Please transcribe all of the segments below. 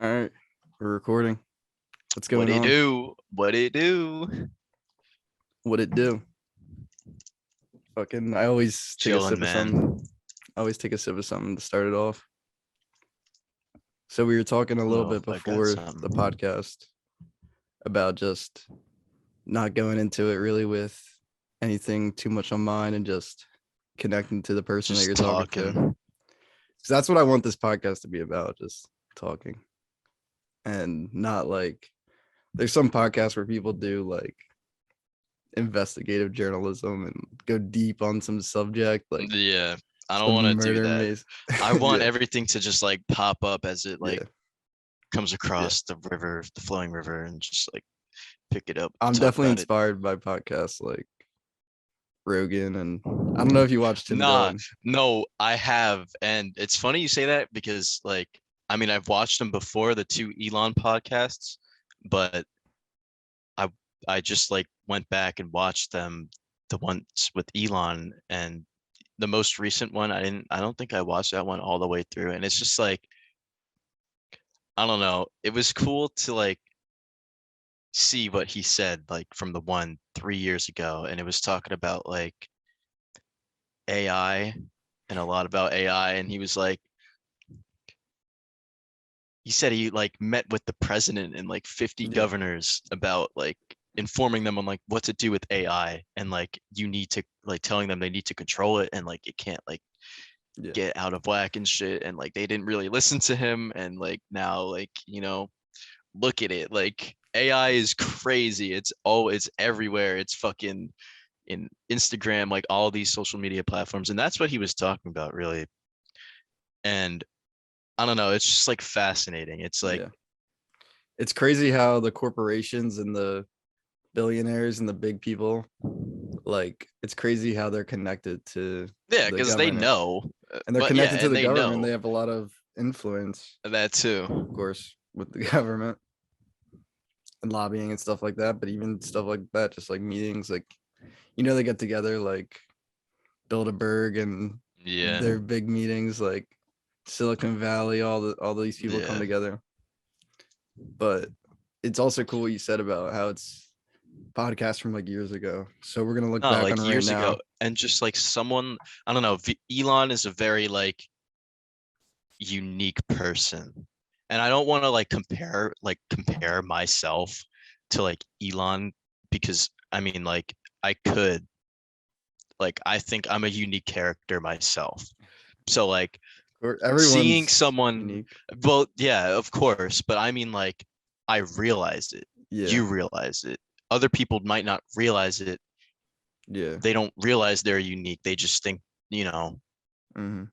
All right, we're recording. What's What going it on? do? What it do? What it do? Fucking, I always take a Chilling, sip of something. man. I always take a sip of something to start it off. So we were talking a I don't little know bit if I got before the something. podcast about just not going into it really with anything too much on mind and just connecting to the person that Just you're talking to. talking. So that's what I want this podcast to be about, just talking. And not like there's some podcasts where people do like investigative journalism and go deep on some subject like Yeah, I don't some want to do murder that. maze. I want Yeah, everything to just like pop up as it like yeah, comes yeah. across the river, the flowing river, and just like pick it up, I'm talk definitely about it. inspired by podcasts like Rogan, and I don't know if you watch Tim Nah, Dillon. no, I have, and it's funny you say that because like I mean I've watched them before, the two Elon podcasts, but I I just like went back and watched them, the ones with Elon, and the most recent one I don't think I watched that one all the way through, and it's just like I don't know, it was cool to like see what he said like from the one 3 years ago, and it was talking about like AI and a lot about AI, and he was like he said he like met with the president and like 50 Yeah, governors about like informing them on like what to do with AI, and like you need to like telling them they need to control it and like it can't like yeah, get out of whack and shit, and like they didn't really listen to him, and like now like look at it, like AI is crazy, it's everywhere, it's fucking in Instagram, like all these social media platforms, and that's what he was talking about really. And I don't know, it's just like fascinating, it's like yeah. It's crazy how the corporations and the billionaires and the big people, like, it's crazy how they're connected to yeah, the because they government, know, and they're but yeah, connected to and the they government. know They have a lot of influence, that of too. course, with the government and lobbying and stuff like that. But even stuff like that, just like meetings, like they get together like Bilderberg and Yeah, their big meetings, like Silicon Valley, all these people come yeah. together. But it's also cool what you said about how it's podcasts from like years ago. So we're gonna look No, back on like it right years ago, now. and just like someone, I don't know, Elon is a very like unique person, and I don't want to like compare myself to like Elon, because I mean like I could, like I think I'm a unique character myself, so like Or seeing everyone's someone, unique. well yeah of course, but I mean like I realize it, Yeah, you realize it, other people might not realize it, yeah. they don't realize they're unique, they just think you know Hmm.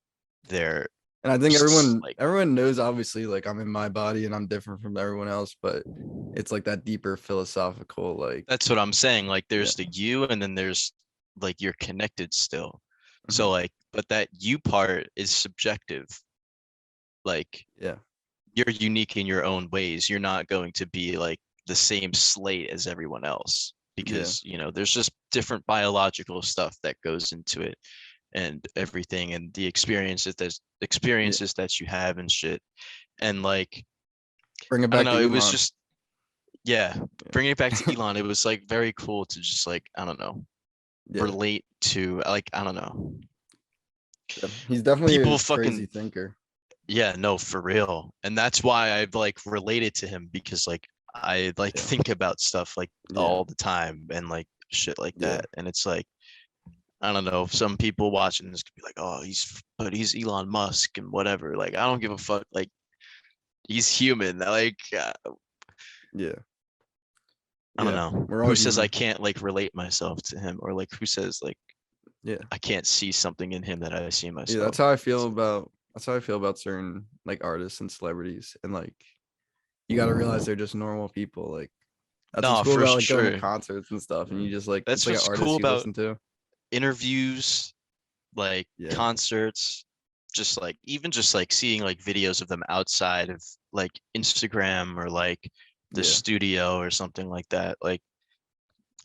they're And I think everyone like, everyone knows, obviously, like I'm in my body and I'm different from everyone else, but it's like that deeper philosophical, like, that's what I'm saying, like yeah. there's the you, and then there's like you're connected still, Hmm. so like but that you part is subjective, like Yeah, you're unique in your own ways, you're not going to be like the same slate as everyone else, yeah, because there's just different biological stuff that goes into it and everything, and the yeah. experiences that you have and shit, and like Bring it I don't back know, to it was Elon. just, yeah, bringing it back to Yeah. Elon, it was like very cool to just like I don't know, Yeah, relate to, like I don't know, he's definitely a people crazy fucking, thinker. yeah, no, for real, and that's why I've like related to him, because like I like Yeah, think about stuff like yeah, all the time and like shit like yeah, that, and it's like I don't know, some people watching this could be like, oh, he's Elon Musk and whatever, like I don't give a fuck, like he's human, like yeah, I don't yeah. know. We're all Who says I human. can't like relate myself to him, or like who says like Yeah, I can't see something in him that I see in yeah. myself? It's like, That's how I feel about certain like artists and celebrities, and like you got to realize they're just normal people. Like that's what's no, cool for about like going to sure. concerts and stuff, and you just like it's That's like an what's cool artist you about listen to. interviews, like Yeah, concerts, just like even just like seeing like videos of them outside of like Instagram, or like the yeah, studio or something like that. Like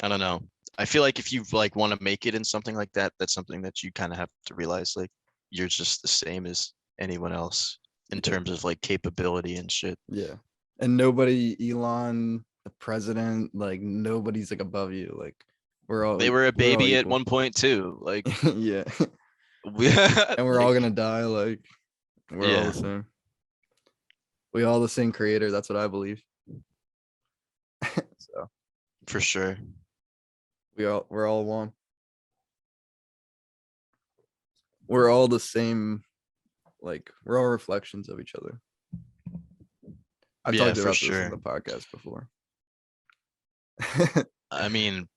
I don't know. I feel like if you like want to make it in something like that, that's something that you kind of have to realize like you're just the same as anyone else. in Yeah. terms of like capability and shit. Yeah. And nobody, Elon, the president, like nobody's like above you. Like They were a we're all baby at equal. one point too. Like Yeah. we, And we're all like gonna die. Like we're all yeah, the same. We all the same creator. That's what I believe. So for sure. we're all one. We're all the same. Like we're all reflections of each other. I've Yeah, talked for about this in sure. the podcast before. I mean,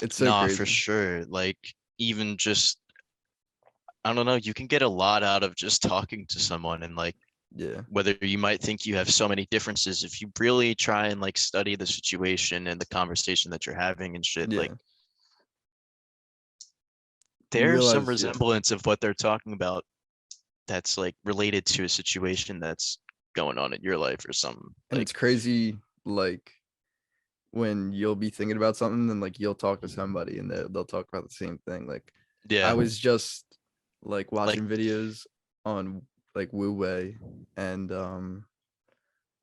It's so nah, for crazy. sure. Like even just I don't know, you can get a lot out of just talking to someone and like Yeah. whether you might think you have so many differences, if you really try and like study the situation and the conversation that you're having and shit, like Yeah. You there's some realize, yeah. resemblance of what they're talking about that's like related to a situation that's going on in your life or something. And Like it's crazy, like when you'll be thinking about something and like you'll talk to somebody and they'll talk about the same thing. Like I yeah, was just like like watching videos on like Wu Wei and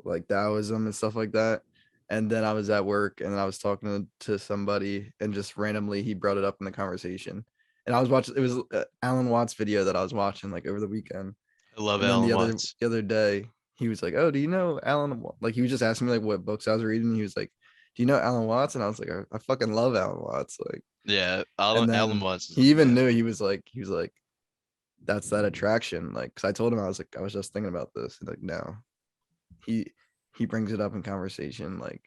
like Taoism and stuff like that. And then I was at work and I was talking to somebody and just randomly he brought it up in the conversation. And I was watching, it was Alan Watts video that I was watching like over the weekend. I love And then Alan Watts. the other day, he was like, "Oh, do you know Alan?" Like he was just asking me like what books I was reading. He was like, "Do you know Alan Watts?" And I was like, "I fucking love Alan Watts." Like, Yeah, and Alan then Watts is he the even man. knew he was like, "That's that attraction." Like, cause I told him I was like, I was just thinking about this. He's like, no, he he brings it up in conversation. Like,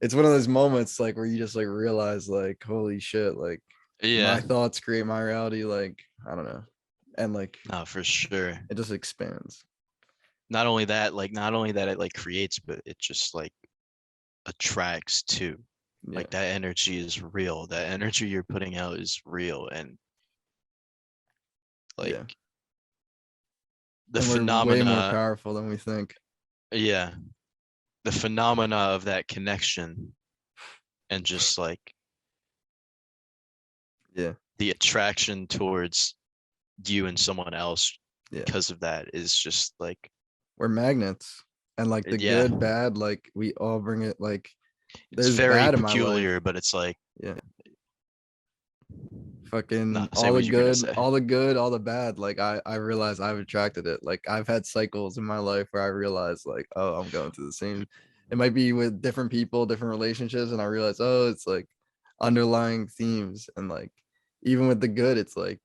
it's one of those moments like where you just like realize like, holy shit, like Yeah, my thoughts create my reality. Like, I don't know, and like no, for sure. it just expands. Not only that it like creates, but it just like attracts too. Yeah, Like that energy is real. That energy you're putting out is real, and like yeah. the And we're way more phenomena, powerful than we think. yeah, the phenomena of that connection and just like Yeah, the attraction towards you and someone else yeah. because of that is just like We're magnets. And like the yeah, good, bad, like we all bring it. Like it's there's very bad in my life. peculiar, but it's like Yeah. no, Fucking say what you're gonna say. all the good, all the bad. Like I realize I've attracted it. Like I've had cycles in my life where I realize like, oh, I'm going through the same. It might be with different people, different relationships, and I realize, oh, it's like underlying themes. And like even with the good, it's like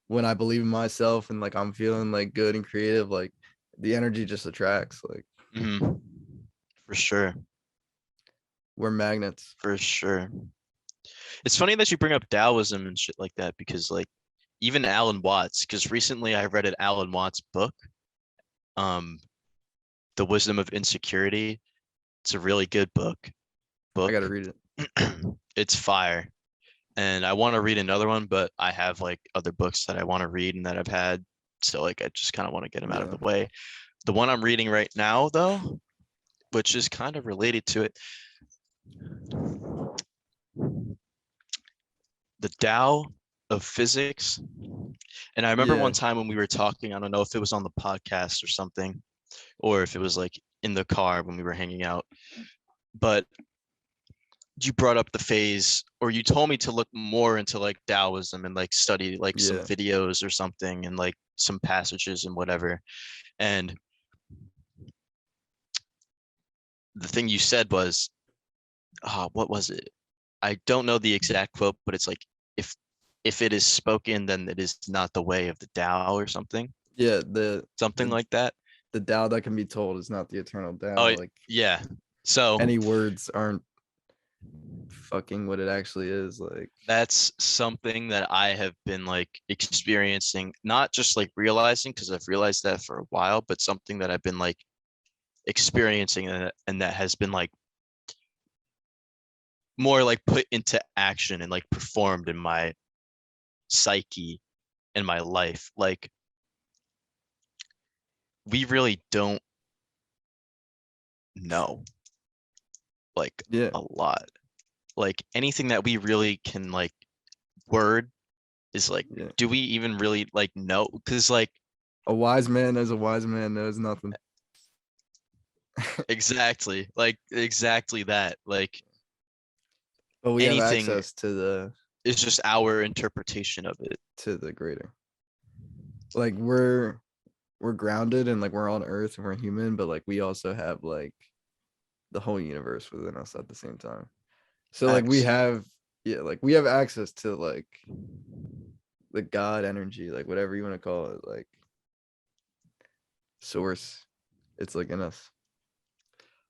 when I believe in myself and like I'm feeling like good and creative, like the energy just attracts. Like Hmm. For sure, we're magnets. for sure. It's funny that you bring up Taoism and shit like that because like even Alan Watts, because recently I read an Alan Watts book, um, The Wisdom of Insecurity. It's a really good book. I Book. gotta read it. It's fire. And I want to read another one, but I have like other books that I want to read and that I've had. So like I just kind of want to get them out of Yeah. the way. The one I'm reading right now, though, which is kind of related to it, the Tao of Physics. And I remember one Yeah. time when we were talking, I don't know if it was on the podcast or something, or if it was like in the car when we were hanging out, but you brought up the phase, or you told me to look more into like Taoism and like study like some Yeah. videos or something and like some passages and whatever. And the thing you said was, what was it? I don't know the exact quote, but it's like if if it is spoken, then it is not the way of the Tao or something, Yeah. something The like that. the Tao that can be told is not the eternal Oh, Tao. Like yeah. So any words aren't fucking what it actually is. Like that's something that I have been like experiencing, not just like realizing because I've realized that for a while, but something that I've been like experiencing and that has been like more like put into action and like performed in my psyche in my life. Like we really don't know like yeah. a lot. Like anything that we really can like word is like, Yeah. do we even really like know? Because like A wise man knows a wise man knows nothing. Exactly. Like exactly that. Like But we have anything access to the is just our interpretation of it. greater. Like we're grounded and like we're on Earth and we're human, but like we also have like the whole universe within us at the same time. So like we Facts. have, yeah, like we have access to like the God energy, like whatever you want to call it, like source. It's like in us.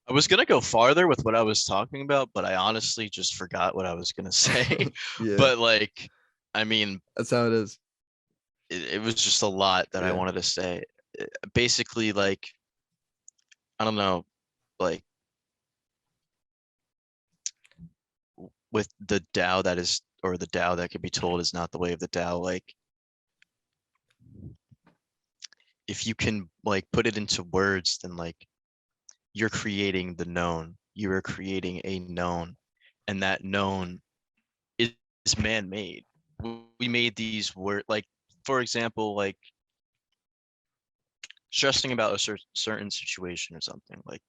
I was gonna go farther with what I was talking about, but I honestly just forgot what I was gonna say. Yeah, But like, I mean, that's how it is. it was just a lot that I Yeah, wanted to say. Basically, like, I don't know, like with the Tao that is, or the Tao that can be told is not the way of the Tao. Like, if you can like put it into words, then like you're creating the known. You are creating a known, and that known is man-made. We made these words, like for example, like stressing about a certain situation or something. Like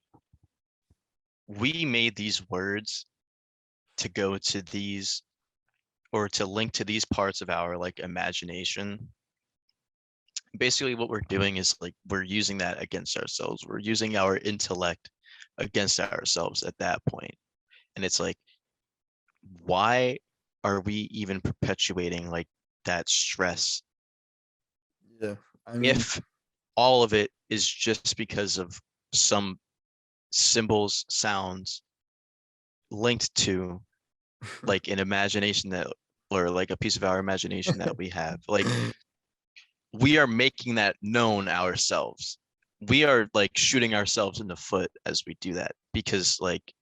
we made these words to go to these or to link to these parts of our like imagination. Basically what we're doing is like we're using that against ourselves. We're using our intellect against ourselves at that point. And it's like, why are we even perpetuating like that stress yeah. I mean, if all of it is just because of some symbols, sounds linked to like an imagination that, or like a piece of our imagination that we have? Like we are making that known ourselves. We are like shooting ourselves in the foot as we do that because like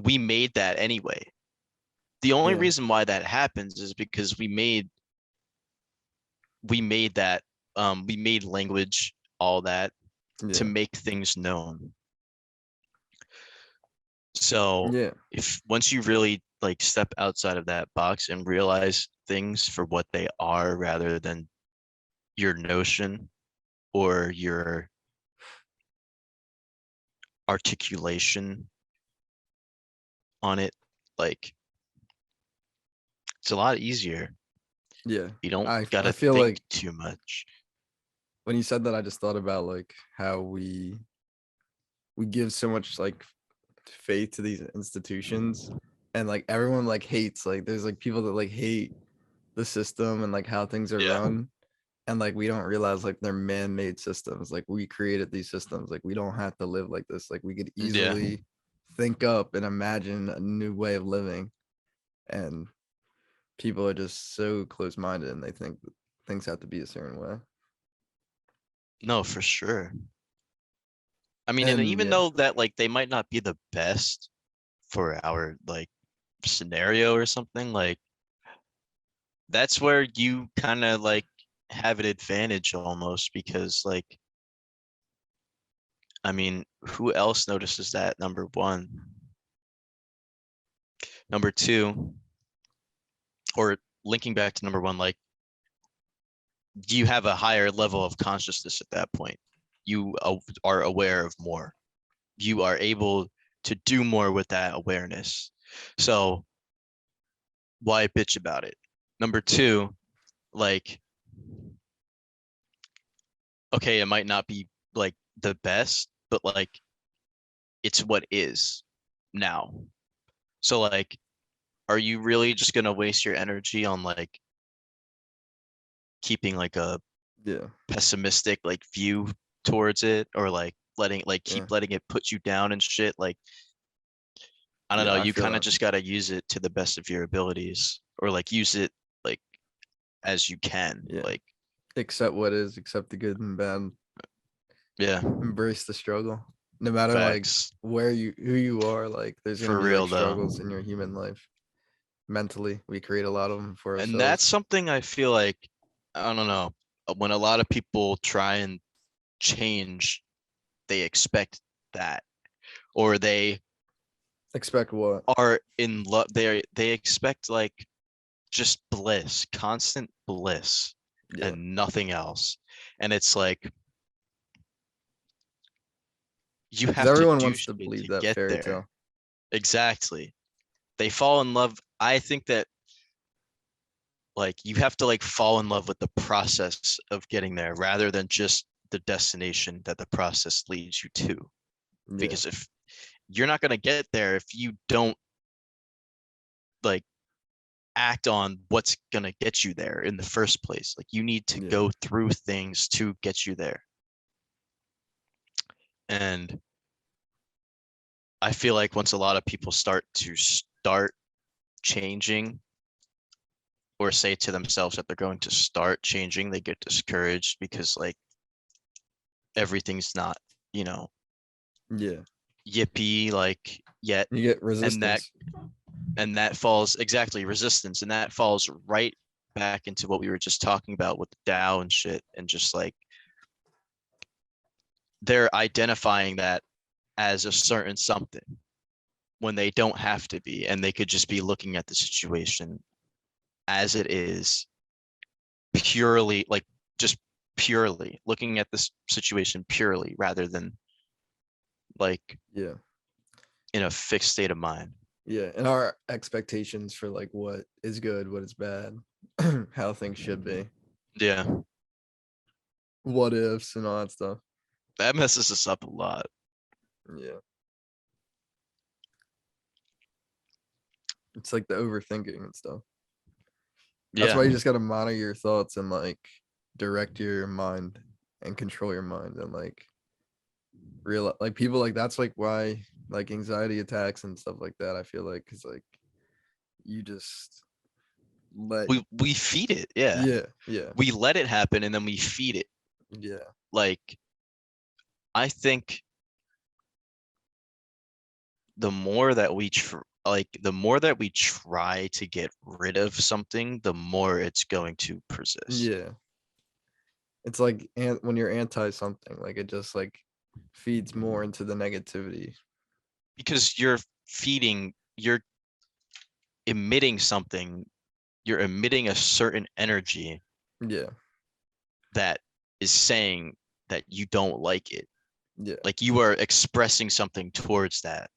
we made that anyway. The only yeah, reason why that happens is because we made that we made language, all that, to yeah, make things known. So yeah, if once you really like step outside of that box and realize things for what they are rather than your notion or your articulation on it, like it's a lot easier. yeah. You don't I gotta feel think like too much. when you said that, I just thought about like how we give so much like faith to these institutions, and like everyone like hates, like there's like people that like hate the system and like how things are Yeah. run, and like we don't realize like they're man-made systems. Like we created these systems. Like we don't have to live like this. Like we could Yeah. easily think up and imagine a new way of living, and people are just so close-minded and they think that things have to be a certain way. No, for sure. I mean, and And even yeah, though that like they might not be the best for our like scenario or something, like that's where you kind of like have an advantage almost because like I mean, who else notices that? Number one. Number two, or linking back to number one, like you have a higher level of consciousness at that point. You are aware of more. You are able to do more with that awareness. So why bitch about it? Number two, like, okay, it might not be like the best, but like it's what is now. So like, are you really just gonna waste your energy on like keeping like a yeah, pessimistic like view towards it or like yeah, keep letting it put you down and shit? Like, I don't know, yeah. I you feel kind of that. just got to use it to the best of your abilities or like use it like as you can. Yeah, Like, accept what is, accept the good and bad, yeah, embrace the struggle. No matter like facts. where you who you are, like there's gonna For be like real struggles though. in your human life. Mentally, we create a lot of them for And that's ourselves. something I feel like, I don't know, when a lot of people try and change, they expect that or they Expect what? are in love. They expect like just bliss, constant bliss. Yeah. and nothing else. And it's like you Because have to everyone do wants to shit believe to that get fairy there. tale. Exactly. They fall in love. I think that like you have to like fall in love with the process of getting there rather than just the destination that the process leads you to. Yeah. Because if you're not going to get there if you don't like act on what's going to get you there in the first place. Like you need to Yeah. go through things to get you there. And I feel like once a lot of people start changing or say to themselves that they're going to start changing, they get discouraged because like everything's not, you know, Yeah. yippee like yet. You get And that resistance. and that falls exactly resistance. And that falls right back into what we were just talking about with the Tao and shit. And just like they're identifying that as a certain something when they don't have to be. And they could just be looking at the situation as it is, purely like just purely looking at this situation purely rather than like Yeah. in a fixed state of mind. Yeah. And our expectations for like what is good, what is bad, how things should be, Yeah, what ifs, and all that stuff. that messes us up a lot. Yeah. It's like the overthinking and stuff. That's why Yeah, you just got to monitor your thoughts and like direct your mind and control your mind and like real like people like that's like why like anxiety attacks and stuff like that. I feel like because like you just let we feed it. Yeah, yeah we let it happen and then we feed it. yeah Like I think the more that the more that we try to get rid of something, the more it's going to persist. yeah. It's like when you're anti something, like it just like feeds more into the negativity. Because you're emitting something, you're emitting a certain energy Yeah that is saying that you don't like it. yeah Like you are expressing something towards that.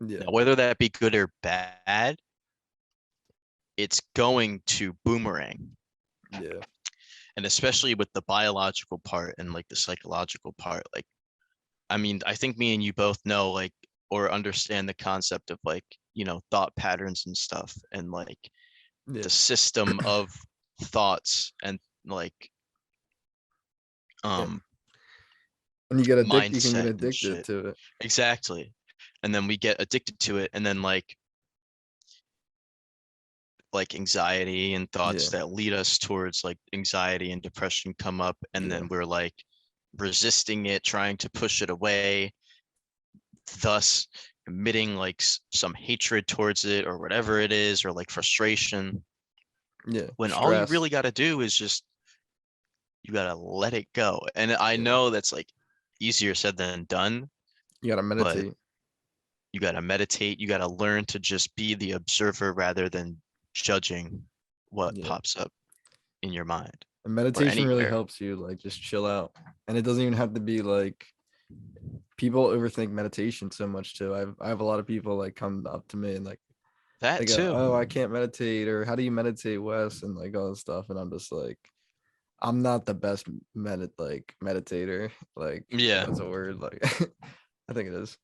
yeah Now, whether that be good or bad, it's going to boomerang. yeah And especially with the biological part and like the psychological part, like I mean, I think me and you both know like or understand the concept of like, you know, thought patterns and stuff and like yeah. the system of thoughts and like Yeah. um When you get addicted, you can get mindset and addicted shit. to it. Exactly. And then we get addicted to it and then like anxiety and thoughts Yeah that lead us towards like anxiety and depression come up and yeah then we're like resisting it, trying to push it away, thus emitting like some hatred towards it or whatever it is or like frustration yeah. when all you Stress. really got to do is just you got to let it go. And I Yeah. know that's like easier said than done, You gotta but meditate. you got to meditate, you got to learn to just be the observer rather than judging what Yeah. pops up in your mind And or meditation really anywhere. helps you like just chill out. And it doesn't even have to be like people overthink meditation so much too. I have a lot of people like come up to me and like That they go, "Oh, I too. can't meditate," or "How do you meditate, Wes?" and like all this stuff. And I'm just like, I'm not the best meditator. Like if Yeah. that's a word. Like I think it is.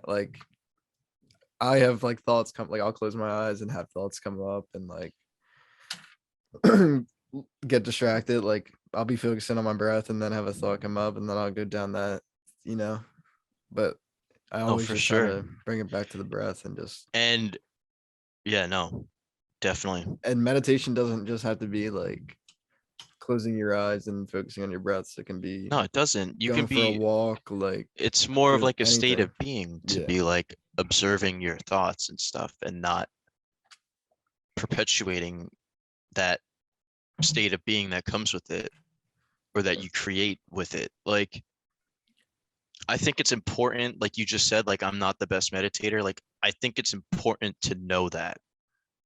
Like I have like thoughts come like I'll close my eyes and have thoughts come up and like get distracted. Like I'll be focusing on my breath and then have a thought come up and then I'll go down that, you know. But I Oh, always for just try sure. to bring it back to the breath and just And yeah, no, definitely. and meditation doesn't just have to be like closing your eyes and focusing on your breaths. It can be No, it doesn't. You can going for a be, walk, like it's more of do like a state anything. of being to Yeah. be like observing your thoughts and stuff and not perpetuating that state of being that comes with it or that you create with it. Like, I think it's important, like you just said, like I'm not the best meditator. Like, I think it's important to know that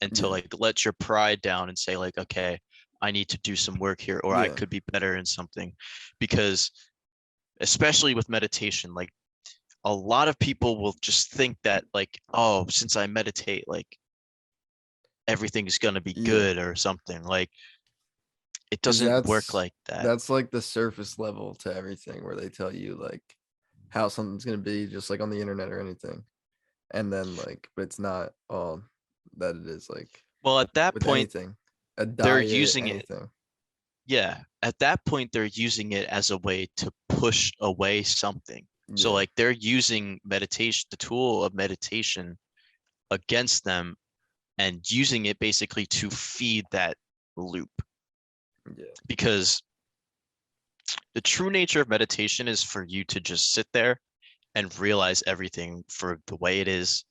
and to Yeah. like let your pride down and say, like, okay, I need to do some work here, or I Yeah. could be better in something. Because especially with meditation, like a lot of people will just think that like, oh, since I meditate, like everything's gonna be Yeah. good or something. Like it Because doesn't work like that. that's like the surface level to everything, where they tell you like how something's gonna be, just like on the internet or anything. And then like, but it's not all that it is, like Well, at that with point, anything, a they're diet, using it. anything. Yeah, at that point, they're using it as a way to push away something. So Yeah. like they're using meditation, the tool of meditation against them and using it basically to feed that loop. Yeah. Because the true nature of meditation is for you to just sit there and realize everything for the way it is,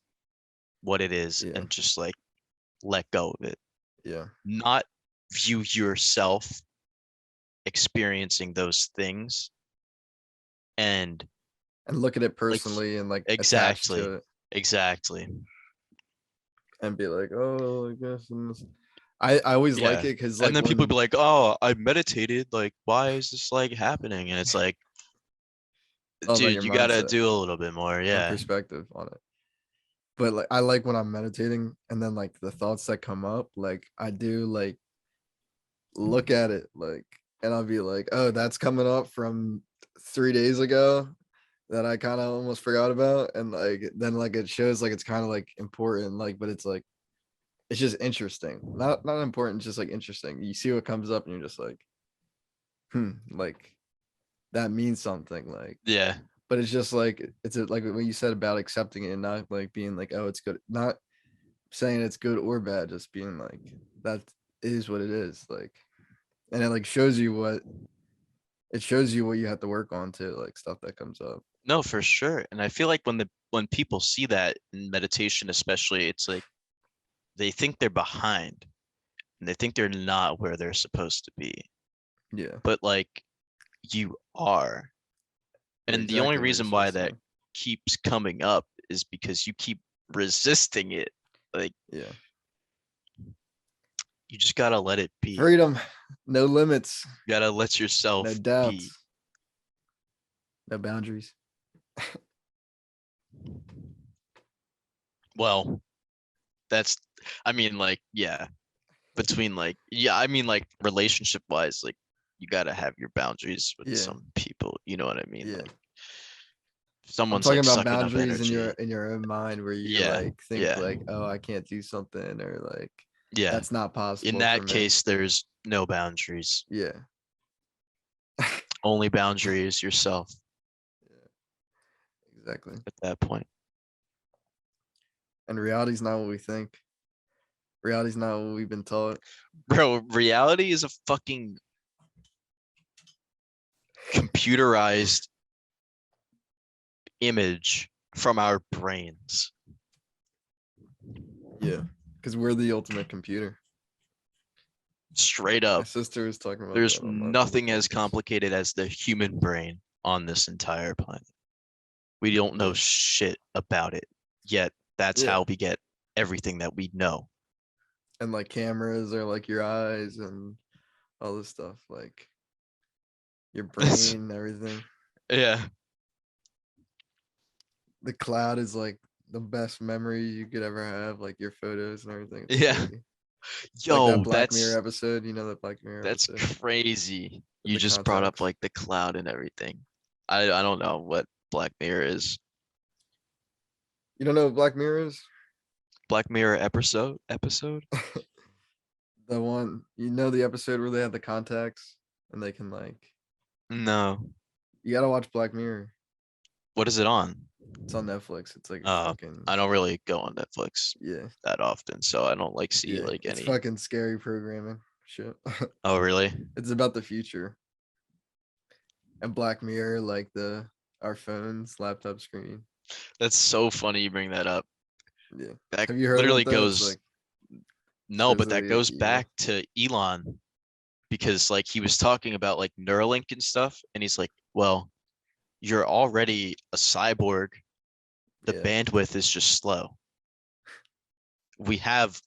what it is, Yeah. and just like let go of it. Yeah. Not view yourself experiencing those things and And look at it like personally and like attached exactly, to it exactly. and be like, oh, I guess. I always like Yeah. it because And like then people be when like, "Oh, I meditated. Like, why is this like happening?" And it's like, all about your dude, you gotta mindset do a little bit more. and Yeah. perspective on it. But like I like when I'm meditating and then like the thoughts that come up, like I do like look at it like, and I'll be like, oh, that's coming up from 3 days ago that I kind of almost forgot about. And like then like it shows like it's kind of like important, like, but it's like it's just interesting. Not important, just like interesting. You see what comes up and you're just like, like that means something. Like, Yeah. but it's just like like when you said about accepting it and not like being like, oh, it's good, not saying it's good or bad, just being like that is what it is. Like, and it like shows you what you have to work on too, like stuff that comes up. No, for sure. And I feel like when people see that in meditation, especially, it's like they think they're behind and they think they're not where they're supposed to be. Yeah, But like you are. you're And the only exactly where you're reason why supposed to that be. keeps coming up is because you keep resisting it. Like Yeah, you just gotta let it be. freedom, no limits, You gotta let no yourself be. doubts, no boundaries. Well, that's I mean like yeah, between like yeah, I mean like relationship wise, like you gotta have your boundaries with Yeah, some people. You know what I mean? yeah. Like if I'm someone's talking like about sucking up boundaries in energy. your own mind, where you Yeah, like think yeah, like, oh, I can't do something, or like yeah. that's not In possible for that me. case, there's no boundaries. Yeah. Only boundary is yourself Yeah, exactly. at that point. And reality's not what we think. Reality's not what we've been taught. Bro, reality is a fucking computerized image from our brains. Yeah, because we're the ultimate computer. Straight My up. sister was talking about There's that on my other nothing as podcast. complicated as the human brain on this entire planet. We don't know Yeah, shit about it, yet that's yeah. how we get everything that we know. And like cameras are like your eyes and all this stuff, like your brain, everything. Yeah. The cloud is like the best memory you could ever have, like your photos and everything. It's Yeah. crazy. Like that Yo, Black Mirror episode, you know, that Black Mirror that's episode crazy. with You the just brought up contacts. like the cloud and everything. I don't know what Black Mirror is. You don't know what Black Mirror is? Black Mirror episode? The one, you know, the episode where they have the contacts and they can like, No. you gotta watch Black Mirror. What is it on? It's on Netflix. It's like Uh, fucking, I don't really go on Netflix yeah, that often, so I don't like see yeah. like It's any. fucking scary programming shit. Oh, really? It's about the future. And Black Mirror, like our phones, laptop screen. That's so funny you bring that up. Yeah. That Have you heard literally about that? It's goes like no, but that supposedly goes evil. back to Elon because like he was talking about like Neuralink and stuff, and he's like, well, you're already a cyborg. The Yeah. bandwidth is just slow. We have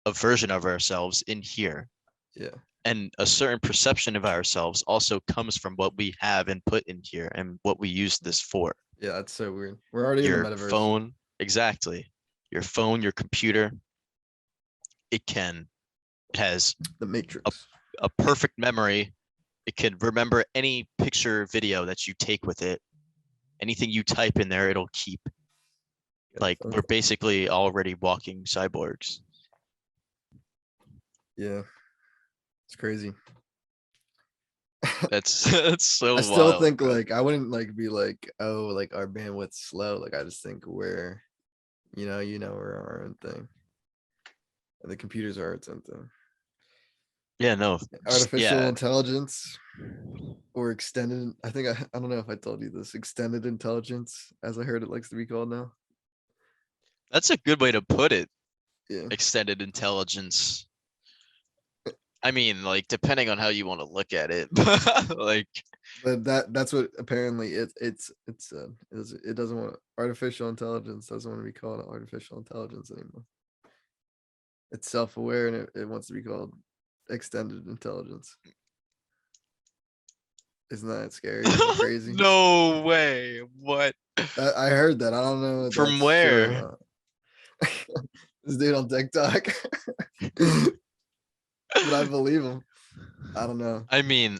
a version of ourselves in here. Yeah. and a certain perception of ourselves also comes from what we have and put in here and what we use this for. Yeah, that's so weird. We're already in the Your metaverse. phone, exactly. Your phone, your computer, it has The a, Matrix. a perfect memory. It can remember any picture, video that you take with it. Anything you type in there, it'll keep. Like we're basically already walking cyborgs. Yeah, it's crazy. That's so I still wild, think man. like I wouldn't like be like, oh, like our bandwidth's slow. Like I just think we're, we're our own thing. And the computers are its own thing. Yeah, no, Artificial yeah, intelligence or extended. I don't know if I told you this. Extended intelligence, as I heard it likes to be called now. that's a good way to put it. Yeah. Extended intelligence. I mean, like depending on how you want to look at it, like But that's what apparently it doesn't want artificial intelligence doesn't want to be called artificial intelligence anymore. It's self-aware and it wants to be called extended intelligence. Isn't that scary and crazy? no way. What? I heard that. I don't know if From that's true or where? not. This dude on TikTok. But I believe him. I don't know. I mean,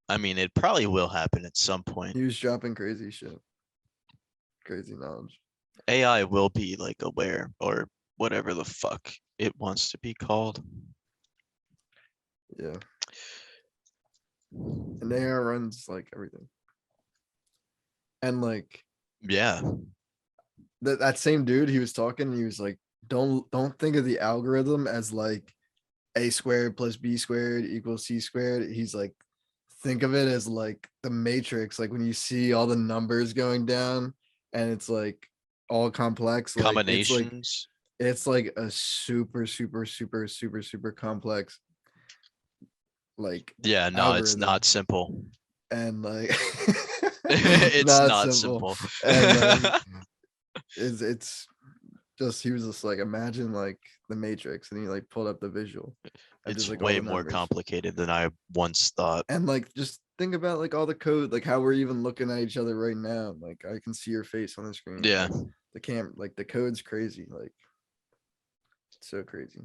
it probably will happen at some point. He was dropping crazy shit. Crazy knowledge. AI will be like aware or whatever the fuck it wants to be called. Yeah. And AI runs like everything. And like Yeah. that same dude, he was talking and he was like, don't think of the algorithm as like a squared plus b squared equals c squared. He's like, think of it as like the matrix, like when you see all the numbers going down and it's like all complex, like Combinations. it's like a super super super super super complex like Yeah, no, it's algorithm. not simple. And like it's It's not not simple. simple. And like it's just he was just like, imagine like the matrix, and he like pulled up the visual of just It's like all way the more numbers. complicated than I once thought. And like just think about like all the code, like how we're even looking at each other right now. Like I can see your face on the screen. Yeah. Like like the code's crazy. Like it's so crazy.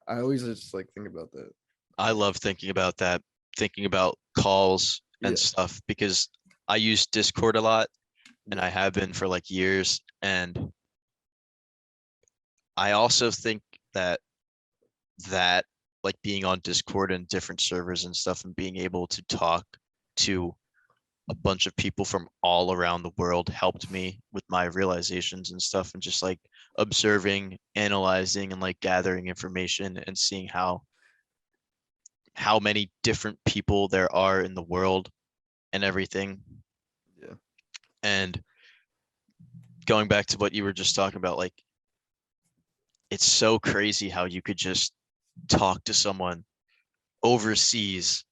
I always just like think about that. I love thinking about that, thinking about calls and Yeah. stuff because I use Discord a lot and Yeah. I have been for like years. And I also think that that like being on Discord and different servers and stuff and being able to talk to a bunch of people from all around the world helped me with my realizations and stuff and just like observing, analyzing and like gathering information and seeing how many different people there are in the world and everything. Yeah. And going back to what you were just talking about, like it's so crazy how you could just talk to someone overseas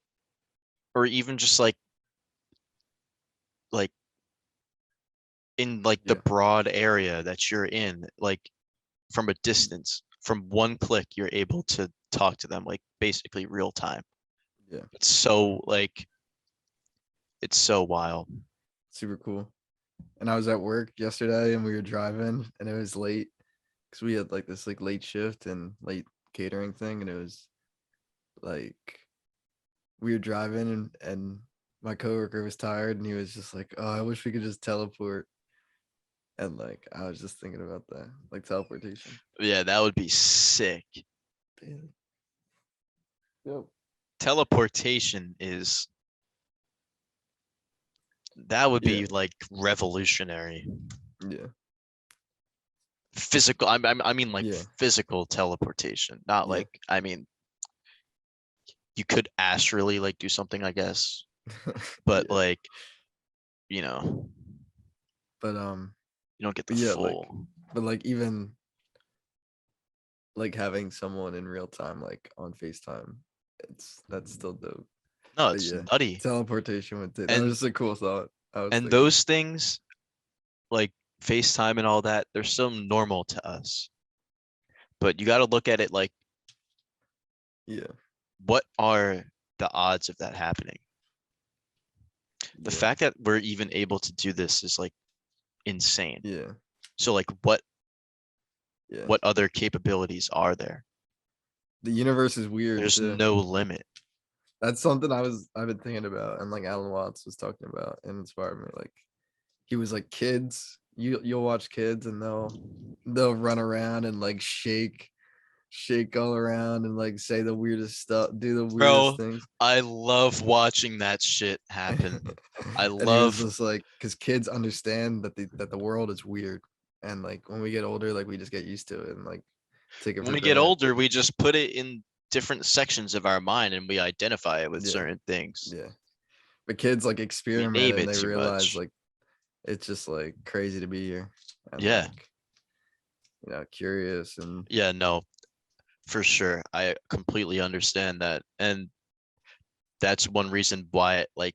or even just like in like the Yeah. broad area that you're in, like from a distance, from one click, you're able to talk to them like basically real time. Yeah. It's so like it's so wild. Super cool. And I was at work yesterday and we were driving and it was late because we had like this like late shift and late catering thing, and it was like we were driving and my coworker was tired and he was just like, oh, I wish we could just teleport. And like I was just thinking about that, like teleportation. Yeah, that would be sick. Damn. Yep. Teleportation is that would Yeah. be like revolutionary. Yeah. Physical, I mean like Yeah. physical teleportation, not Yeah. like I mean you could astrally like do something, I guess, but Yeah. like you know But you don't get the but yeah, full. but like even like having someone in real time, like on FaceTime, that's still dope. No, But it's yeah, nutty. teleportation with it. That was And just a cool thought I was and thinking. those things like FaceTime and all that, they're so normal to us. But you got to look at it like Yeah. what are the odds of that happening? The Yeah. fact that we're even able to do this is like insane. Yeah. So like Yeah. what other capabilities are there? The universe is weird There's too. no limit. That's something I've been thinking about, and like Alan Watts was talking about and inspired me. Like he was like, kids, you'll watch kids and they'll run around and like shake all around and like say the weirdest stuff, do the weirdest Bro, things. I love watching that shit happen. I And he was love just like, because kids understand that the world is weird, and like when we get older, like we just get used to it and like take it when for we get granted. older, we just put it in different sections of our mind and we identify it with Yeah, certain things. yeah. But kids like We experiment name and it they too realize much. like it's just like crazy to be here, and Yeah. like, curious. And Yeah, no, for sure. I completely understand that. And that's one reason why like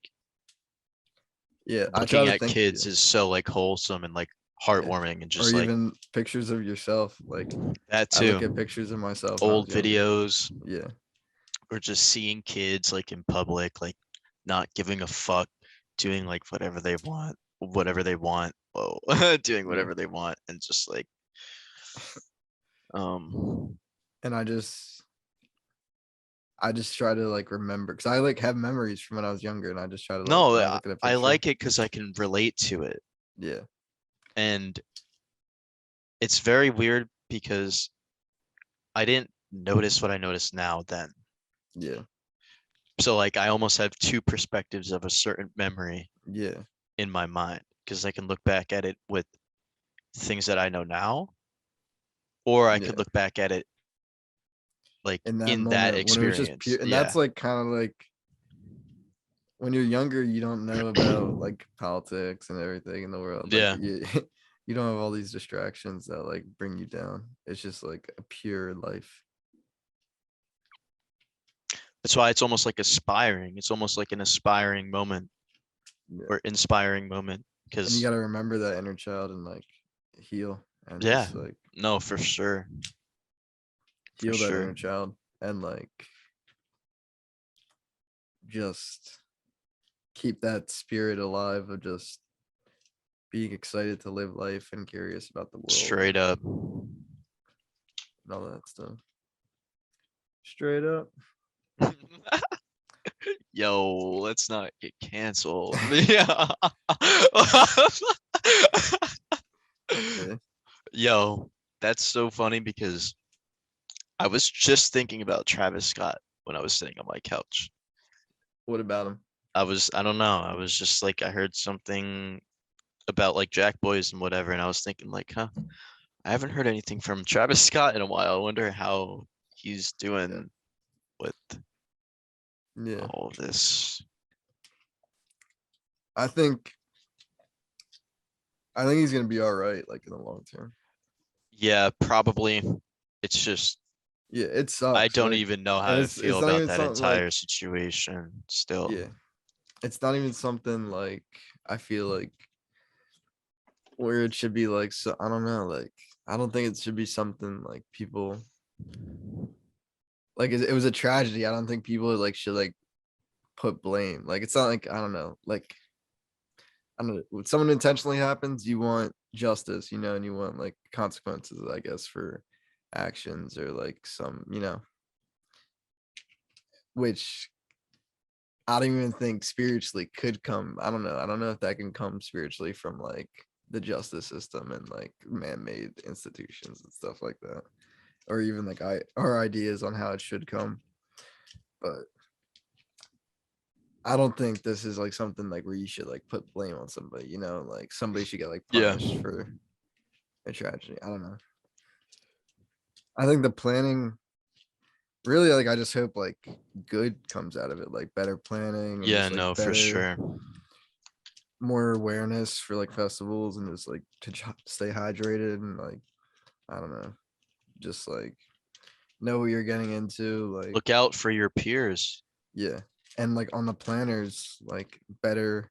yeah, I try looking to at think, kids yeah, is so like wholesome and like yeah. heartwarming and Or just like even pictures of yourself. Like that I look at too. pictures of myself when I was Old younger. videos Yeah, or just seeing kids like in public, like not giving a fuck, doing like whatever they want. Whoa, doing yeah. whatever they want and just like um And I just try to like remember, because I like have memories from when I was younger, and I just try to like no, when I look at a I picture. like it because I can relate to it. Yeah, And it's very weird because I didn't notice what I noticed now then. yeah, So like I almost have two perspectives of a certain memory yeah, in my mind because I can look back at it with things that I know now, or I yeah. could look back at it like In that in that moment when it was just pure, experience. and that's Yeah. like kind of like when you're younger, you don't know about like politics and everything in the world. Like Yeah. you don't have all these distractions that like bring you down. It's just like a pure life. That's why it's almost like aspiring. It's almost like an aspiring moment Yeah. or inspiring moment And you because got to remember that inner child and like heal and yeah, just like no, for sure. For heal that inner sure. child and like just keep that spirit alive of just being excited to live life and curious about the world Straight up. and all that stuff. Straight up. Yo, let's not get canceled. Yeah. Yeah. Yo, that's so funny because I was just thinking about Travis Scott when I was sitting on my couch. What about him? I don't know. I was just like, I heard something about like Jack Boys and whatever, and I was thinking like, huh, I haven't heard anything from Travis Scott in a while. I wonder how he's Yeah. doing with Yeah. all of this. I think he's gonna be all right, like in the long term. Yeah, probably. It's just Yeah, it I sucks. don't Like, even know how and to it's feel not about even that something like, entire situation still. yeah, it's not even something like I feel like where it should be like, so I don't know, like I don't think it should be something like people like it was a tragedy. I don't think people like should like put blame. Like it's not like, I don't know, like I don't know, when someone intentionally happens, you want justice, and you want like consequences, I guess, for actions or like some, which I don't even think spiritually could come. I don't know. I don't know if that can come spiritually from like the justice system and like man-made institutions and stuff like that, or even like our ideas on how it should come. But I don't think this is like something like where you should like put blame on somebody. Like somebody should get like Yeah. punished for a tragedy. I don't know. I think the planning really, like, I just hope like good comes out of it, like better planning and Yeah, just like no, for better, sure. more awareness for like festivals and just like to stay hydrated and like, I don't know, just like know what you're getting into, like, Look out for your peers. yeah. And like on the planners, like better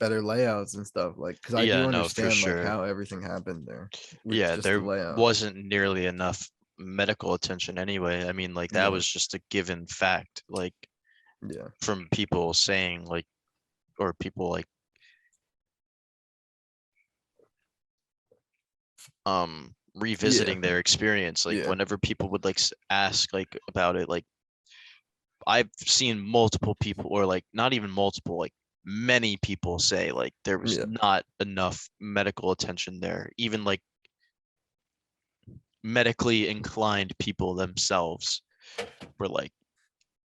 layouts and stuff, like, because I do Yeah, no, for understand like sure. how everything happened there with Yeah, just the there layout. wasn't nearly enough medical attention anyway. I mean, like that Yeah. was just a given fact, like Yeah. from people saying like, or people like Yeah. revisiting their experience. Like Yeah. whenever people would like ask like about it, like I've seen multiple people, or like not even multiple, like many people say like there was Yeah. not enough medical attention there. Even like medically inclined people themselves were like,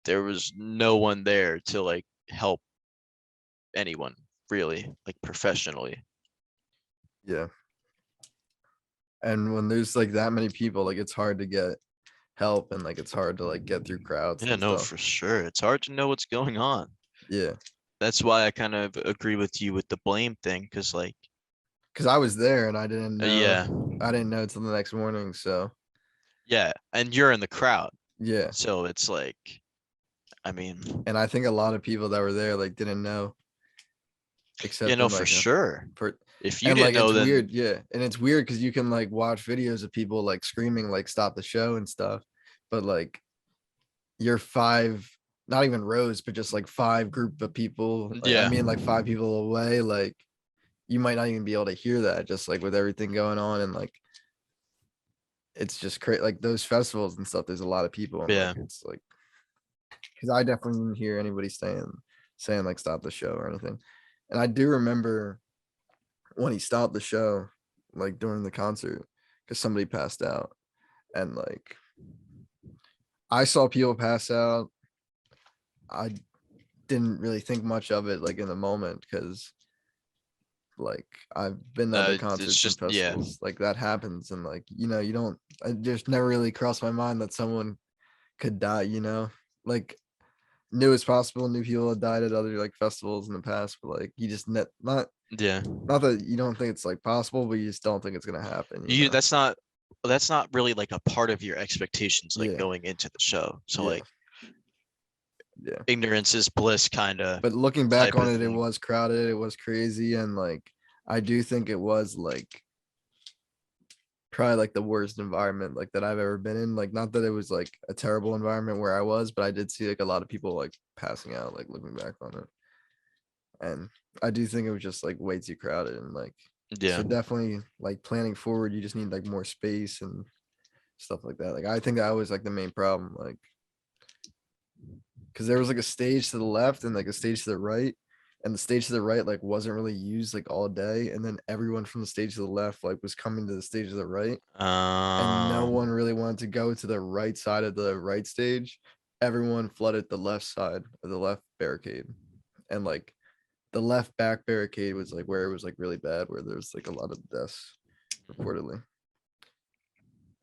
there was no one there to like help anyone really, like professionally. Yeah. And when there's like that many people, like it's hard to get help and like it's hard to like get through crowds Yeah, and no, stuff. for sure. It's hard to know what's going on. Yeah. That's why I kind of agree with you with the blame thing, because like, Because I was there and I didn't know. yeah, I didn't know till the next morning. So yeah, and you're in the crowd, yeah. so it's like, I mean, And I think a lot of people that were there like didn't know you except know, in for like a sure. per If you and didn't like know, it's then weird, yeah. And it's weird because you can like watch videos of people like screaming like stop the show and stuff. But like you're five, not even rows, but just like five group of people. Like I yeah, mean like five people away, like you might not even be able to hear that just like with everything going on and like it's just crazy like those festivals and stuff, there's a lot of people and yeah, like it's like because I definitely didn't hear anybody saying like stop the show or anything. And I do remember when he stopped the show, like during the concert, because somebody passed out. And like I saw people pass out. I didn't really think much of it like in the moment because like I've been to other it's concerts and just, yeah, festivals like that happens and like you don't I just never really crossed my mind that someone could die, like knew it's possible, knew people had died at other like festivals in the past, but like you just yeah. not that you don't think it's like possible, but you just don't think it's gonna happen, You that's not really like a part of your expectations, like Yeah, going into the show. So yeah, like yeah. ignorance is bliss kind of But looking back type on of it, it thing. was crowded, it was crazy, and like I do think it was like probably like the worst environment like that I've ever been in. Like not that it was like a terrible environment where I was, but I did see like a lot of people like passing out, like looking back on it. And I do think it was just like way too crowded and like Yeah. so definitely like planning forward, you just need like more space and stuff like that. Like I think that was like the main problem, like because there was like a stage to the left and like a stage to the right, and the stage to the right like wasn't really used like all day, and then everyone from the stage to the left like was coming to the stage to the right, and no one Um, really wanted to go to the right side of the right stage. Everyone flooded the left side of the left barricade, and like the left back barricade was like where it was like really bad, where there's like a lot of deaths reportedly.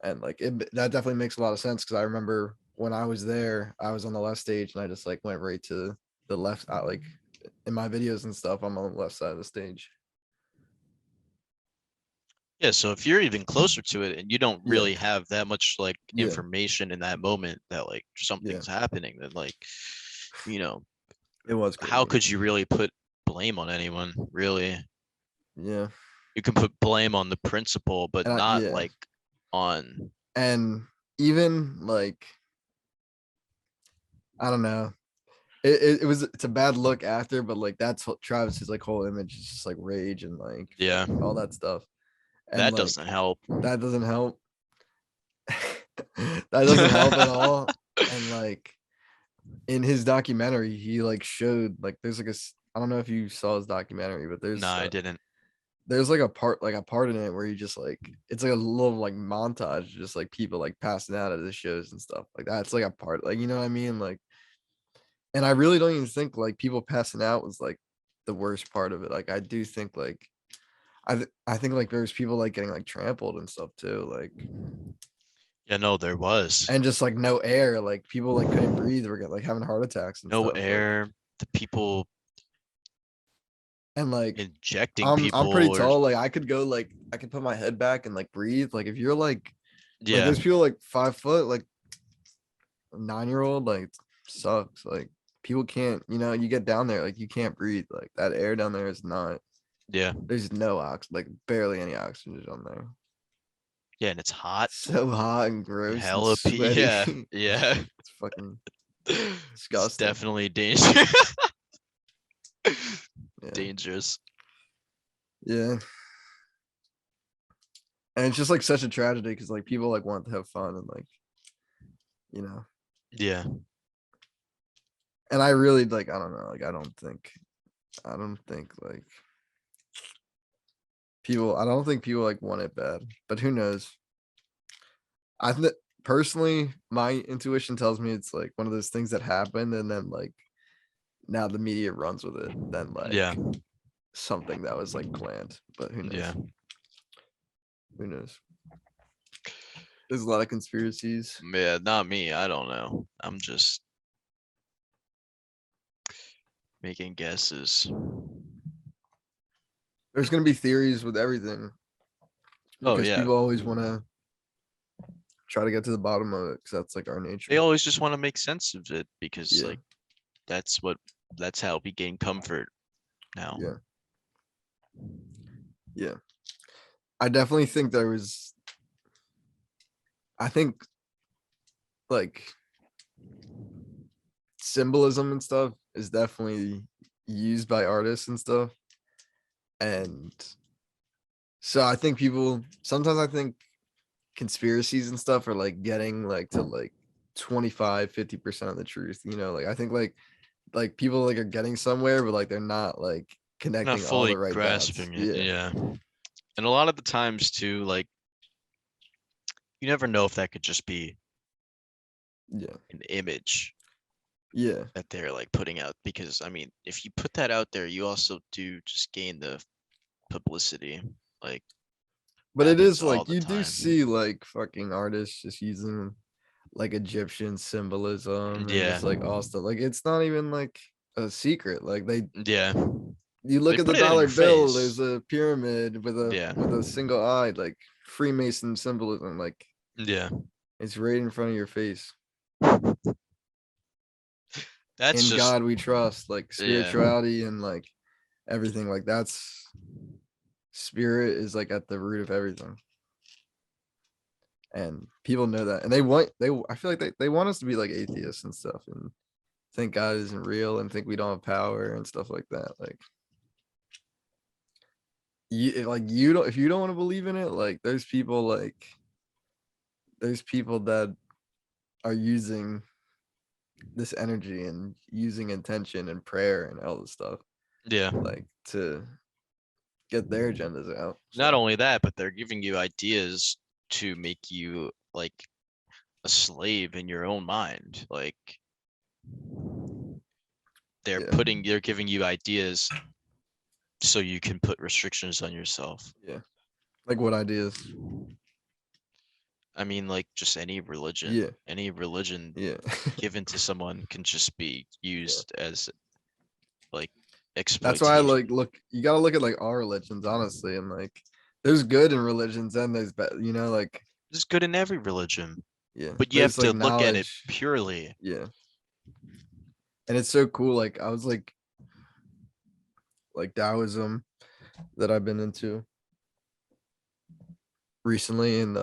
And like that definitely makes a lot of sense because I remember when I was there, I was on the left stage and I just like went right to the left out, like in my videos and stuff, I'm on the left side of the stage. yeah, so if you're even closer to it and you don't Yeah, really have that much like yeah, information in that moment that like yeah. something's happening, then like, you know, It was how crazy. could you really put blame on anyone, really? Yeah. You can put blame on the principal, but And not yeah. like on, And even like I don't know. It's a bad look after, but like that's Travis's like whole image is just like rage and like yeah, all that stuff. And that like doesn't help. that doesn't help. That doesn't help at all. And like in his documentary, he like showed like there's like I don't know if you saw his documentary, but No, I didn't. there's like a part in it where you just like it's like a little like montage, just like people like passing out at the shows and stuff like that. It's like a part, like you know what I mean, like. And I really don't even think like people passing out was like the worst part of it. Like I do think like I think like there's people like getting like trampled and stuff too, like Yeah, no, there was and just like no air, like people like couldn't breathe or get like having heart attacks and no stuff, like air. The people and like injecting I'm people pretty or tall, like I could go like I could put my head back and like breathe. Like if you're like yeah, there's people like 5 foot, like a 9-year old, like it sucks. Like people can't, you get down there, like you can't breathe. Like that air down there is not yeah. there's no like barely any oxygen on there. Yeah, and it's hot. So hot and gross and Hella sweaty. yeah, yeah. It's fucking It's disgusting. definitely dangerous. Yeah. Dangerous. Yeah. And it's just like such a tragedy because like people like want to have fun and like, you know. Yeah. And I really like I don't know, like I don't think like I don't think people like want it bad, but who knows? I think personally, my intuition tells me it's like one of those things that happened and then like now the media runs with it, then Yeah. like something that was like planned, but who knows? Yeah. Who knows? There's a lot of conspiracies. Yeah, not me. I don't know. I'm just making guesses. There's gonna be theories with everything Oh because yeah. people always want to try to get to the bottom of it because that's like our nature. They always just want to make sense of it because Yeah, like that's what that's how we gain comfort now. yeah, yeah. I definitely think there was. I think like symbolism and stuff is definitely used by artists and stuff. And so I think people sometimes I think conspiracies and stuff are like getting like to like 25-50% of the truth, you know, like I think like people like are getting somewhere, but like they're not like Not connecting all fully the right dots. grasping it. Yeah, Yeah. And a lot of the times too, like you never know if that could just be yeah, an image yeah. that they're like putting out because I mean, if you put that out there, you also do just gain the publicity. Like But it happens is all like the you do time. see like fucking artists just using like Egyptian symbolism and Yeah. just like all stuff. Like it's not even like a secret. Like Yeah. you They look at the put it in dollar your bill, face. there's a pyramid Yeah. with a single eye, like Freemason symbolism. Like Yeah. it's right in front of your face. That's In just God we trust, like yeah. spirituality and like everything. Like that's spirit is like at the root of everything. And people know that. And I feel like they want us to be like atheists and stuff and think God isn't real and think we don't have power and stuff like that. Like you don't if you don't want to believe in it, like there's people that are using this energy and using intention and prayer and all this stuff Yeah. like to get their agendas out. Not So only that, but they're giving you ideas to make you like a slave in your own mind. Like yeah, they're giving you ideas so you can put restrictions on yourself. yeah. Like what ideas? I mean, like just any religion. Yeah, Any religion yeah. given to someone can just be Yeah. used as like That's why I exploitation. like look you gotta look at like all religions, honestly, and like there's good in religions and there's bad, you know, like It's good in every religion, yeah, but you have there's to like look at it knowledge. purely. Yeah. And it's so cool. Like I was like Taoism that I've been into recently, and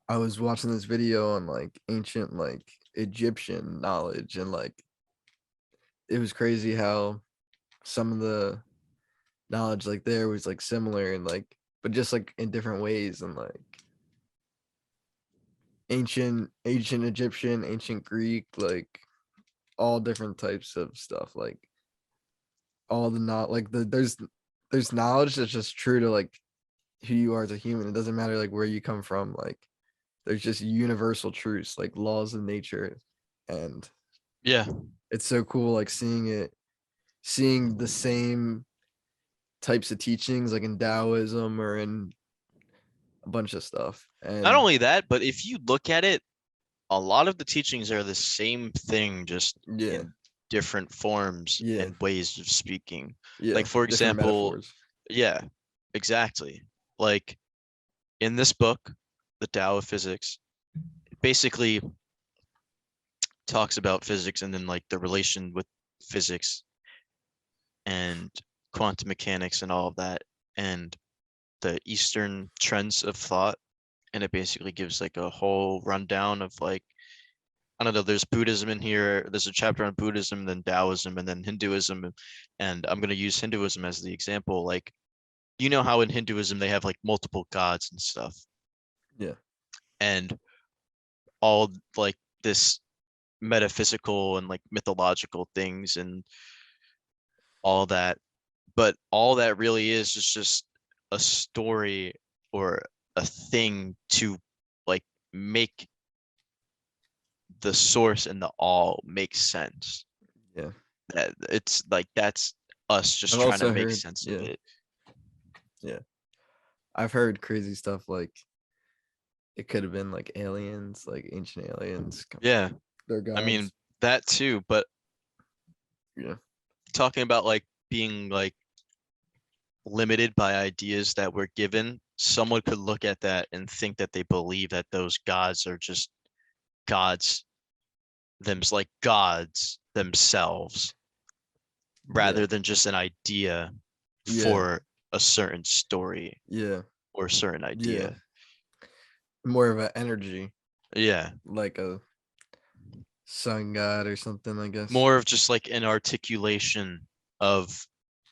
I was watching this video on like ancient like Egyptian knowledge, and like it was crazy how some of the knowledge like there was like similar and like but just like in different ways, and like ancient Egyptian, ancient Greek, like all different types of stuff, like all the not like there's knowledge that's just true to like who you are as a human. It doesn't matter like where you come from. Like there's just universal truths, like laws of nature. And Yeah. it's so cool like seeing the same types of teachings like in Taoism or in a bunch of stuff. Not And only that, but if you look at it, a lot of the teachings are the same thing, just yeah, in different forms yeah, and ways of speaking. yeah. Like, for Different example, metaphors. yeah, exactly. Like in this book, The Tao of Physics, it basically talks about physics and then like the relation with physics and quantum mechanics and all of that. And the Eastern trends of thought, and it basically gives like a whole rundown of like, I don't know, there's Buddhism in here. There's a chapter on Buddhism, then Taoism, and then Hinduism. And I'm going to use Hinduism as the example. Like, you know how in Hinduism they have like multiple gods and stuff, Yeah. and all like this metaphysical and like mythological things and all that. But all that really is just a story or a thing to like make the source and the all make sense. Yeah. That it's like that's us just I've trying to also make heard, sense of yeah, it. yeah. I've heard crazy stuff like it could have been like aliens, like ancient aliens. Yeah, They're I mean gods. that too, but Yeah. talking about like being like limited by ideas that were given, someone could look at that and think that they believe that those gods are just gods like gods themselves Yeah. rather than just an idea Yeah. for a certain story Yeah. or a certain Yeah. idea. More of an energy, Yeah, like a sun god or something, I guess. more of just like an articulation of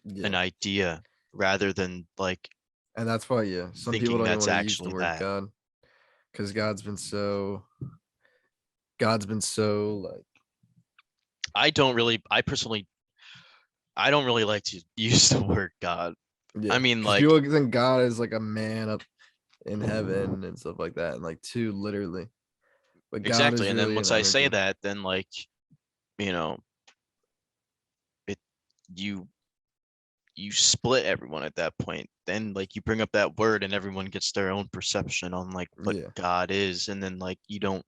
an Yeah. idea rather than like And that's why, yeah, some people thinking don't even that's want to use the actually word that. God because God's been so like, I personally, I don't really like to use the word God. I yeah, mean, because like, people think God is like a man up in heaven and stuff like that, and like two literally, but God exactly. is And then really an once I say energy. that, then like, you know, it, you, you split everyone at that point. Then like you bring up that word and everyone gets their own perception on like what Yeah. God is. And then like you don't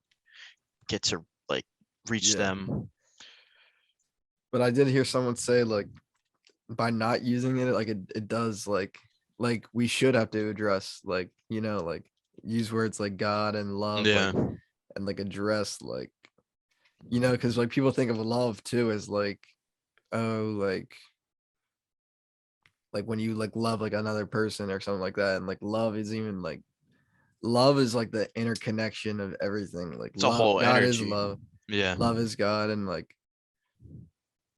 get to like reach Yeah. them. But I did hear someone say like by not using it, like it does like we should have to address like, like use words like God and love, Yeah. like, and like address like, because like people think of love too as like, oh, like when you like love like another person or something like that, and like love is like the interconnection of everything, like It's a love, whole God is energy. love, Yeah. love is God, and like,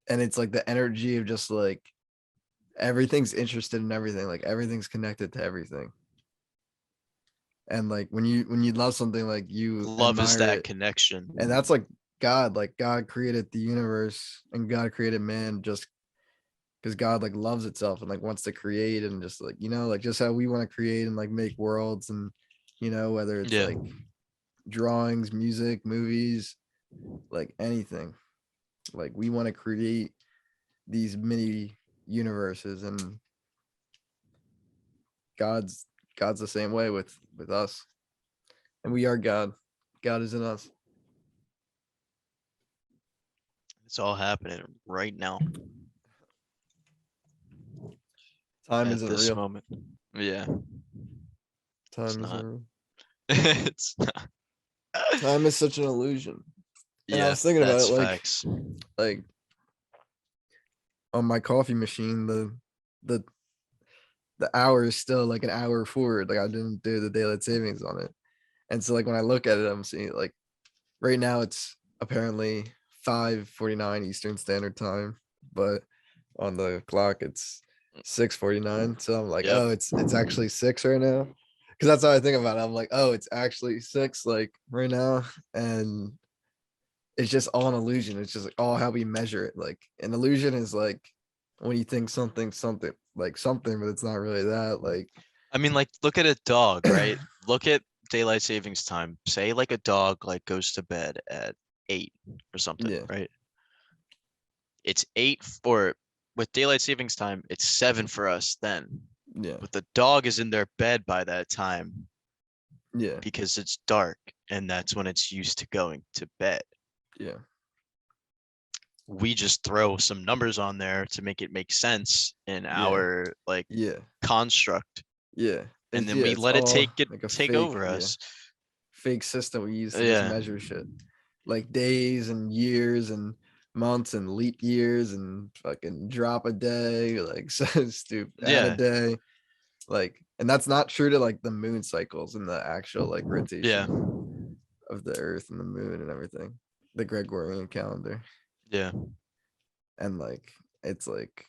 and it's like the energy of just like everything's interested in everything, like everything's connected to everything, and like when you love something, like you Love is admire that it, and connection. that's like God created the universe and God created man just because God like loves itself and like wants to create, and just like, like just how we want to create and like make worlds, and whether it's Yeah. like drawings, music, movies, like anything, like we want to create these mini universes, and god's God's the same way with us, and we are God. God is in us. It's all happening right now Time at isn't this real. moment. Yeah, it's Time isn't not. real. It's not. Time is such an illusion. And I Yeah, was thinking about that's it, facts. like on my coffee machine, the the hour is still like an hour forward. Like I didn't do the daylight savings on it. And so like when I look at it, I'm seeing like right now it's apparently 5:49 Eastern Standard Time, but on the clock it's 6:49. So I'm like, Yep. oh, it's actually 6 right now. Cause that's how I think about it. I'm like, oh, it's actually 6 like right now. And it's just all an illusion. It's just like all how we measure it. Like an illusion is like when you think something like something, but it's not really that. Like I mean, like, look at a dog, right? Look at daylight savings time. Say like a dog like goes to bed at 8 or something, yeah, right? It's 8 or with daylight savings time, it's 7 for us then. yeah, But the dog is in their bed by that time yeah, because it's dark and that's when it's used to going to bed. yeah, We just throw some numbers on there to make it make sense in yeah, our like yeah, construct, yeah. and It's then yeah, we it's let it all take it like a take fake, over yeah, us. fake system we use to just Yeah. measure shit. Like days and years and months and leap years and fucking drop a day, like so stupid, add a Yeah. day. Like And that's not true to like the moon cycles and the actual like Yeah. rotation of the Earth and the moon and everything. The Gregorian calendar. Yeah. And like it's like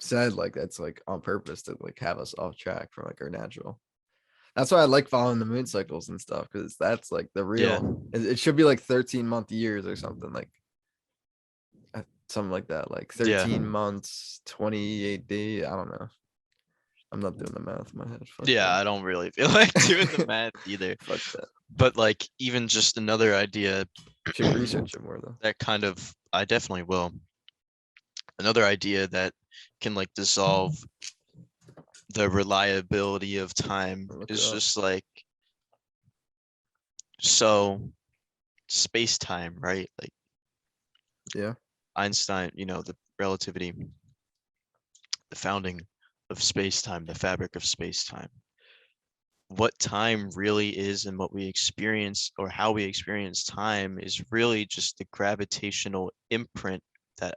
said like that's like on purpose to like have us off track from like our natural. That's why I like following the moon cycles and stuff, because that's like the Yeah. real it should be like 13-month years or something like something like that, like Yeah. 13 months 28 days. I don't know, I'm not doing the math in my head. Fuck Yeah, that. I don't really feel like doing the math either. Fuck that. But like even just another idea Should research it more though. that kind of I definitely will. Another idea that can like dissolve the reliability of time Look it is up. just like so space time, right? Like Yeah. Einstein, the relativity, the founding of space time, the fabric of space time. What time really is and what we experience or how we experience time is really just the gravitational imprint that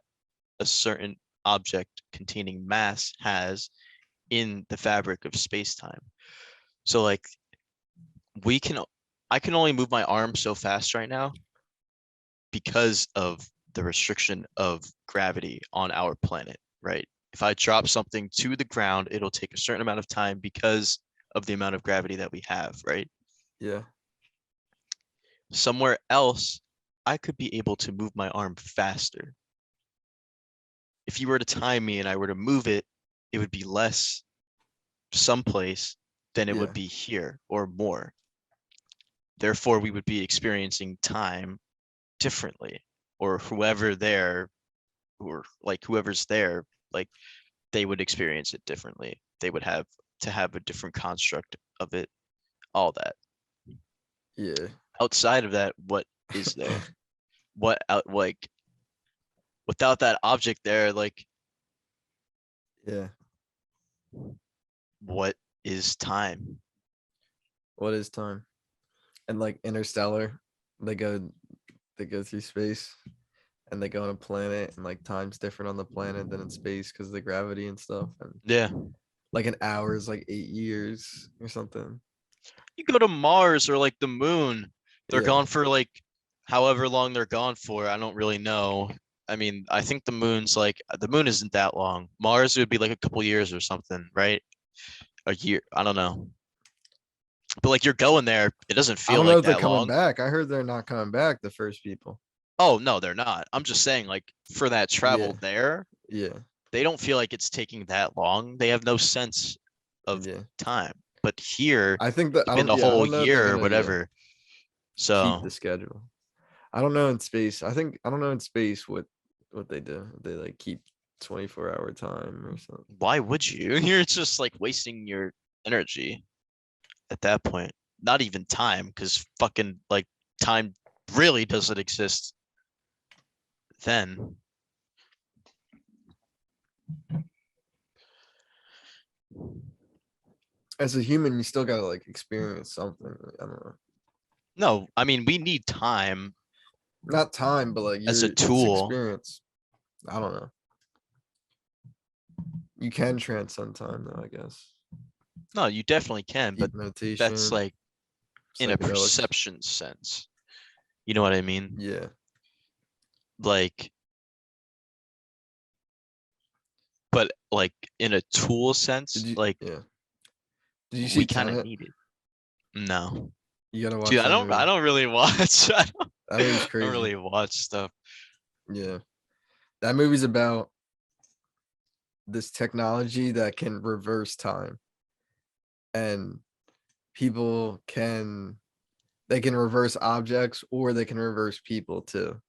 a certain object containing mass has in the fabric of space-time. So like I can only move my arm so fast right now because of the restriction of gravity on our planet, right? If I drop something to the ground, it'll take a certain amount of time because of the amount of gravity that we have, right? Yeah. Somewhere else, I could be able to move my arm faster. If you were to time me and I were to move it, it would be less someplace than it would Yeah. be here or more. Therefore, we would be experiencing time differently, or whoever's there, like they would experience it differently. They would have to have a different construct of it, all that. Yeah. Outside of that, what is there? What out like without that object there, like Yeah. what is time? What is time? And like Interstellar, they go through space and they go on a planet, and like time's different on the planet than in space because of the gravity and stuff. And Yeah. like an hour is like 8 years or something. You go to Mars or like the moon, they're Yeah. gone for like however long they're gone for. I don't really know. I mean, I think the moon isn't that long. Mars would be like a couple years or something, right? A year. I don't know. But like you're going there, it doesn't I feel don't know like if they're that coming long. back. I heard they're not coming back, the first people. Oh, no, they're not. I'm just saying like for that Yeah. travel there, Yeah. they don't feel like it's taking that long. They have no sense of Yeah. time. But here, I think that it's been a I whole don't know if they're year or gonna whatever. keep the So schedule. I don't know in space. I don't know in space what they do. They like keep 24-hour time or something. why would you? You're just like wasting your energy at that point. Not even time, because fucking like time really doesn't exist then. As a human, you still gotta like experience something. I don't know. No, I mean we need time Not time, but like as a it's tool. experience. I don't know. You can transcend time though, I guess. No, you definitely can, but Deep that's meditation, like in a psychedelics. perception sense. You know what I mean? Yeah. Like, but like in a tool Did sense, you like yeah. Did you see we kind of Tenet? need it. No. You gotta Dude, watch I that don't I movie. don't really watch That movie's I don't crazy. really watch stuff. Yeah. That movie's about this technology that can reverse time. And people can they can reverse objects or they can reverse people too.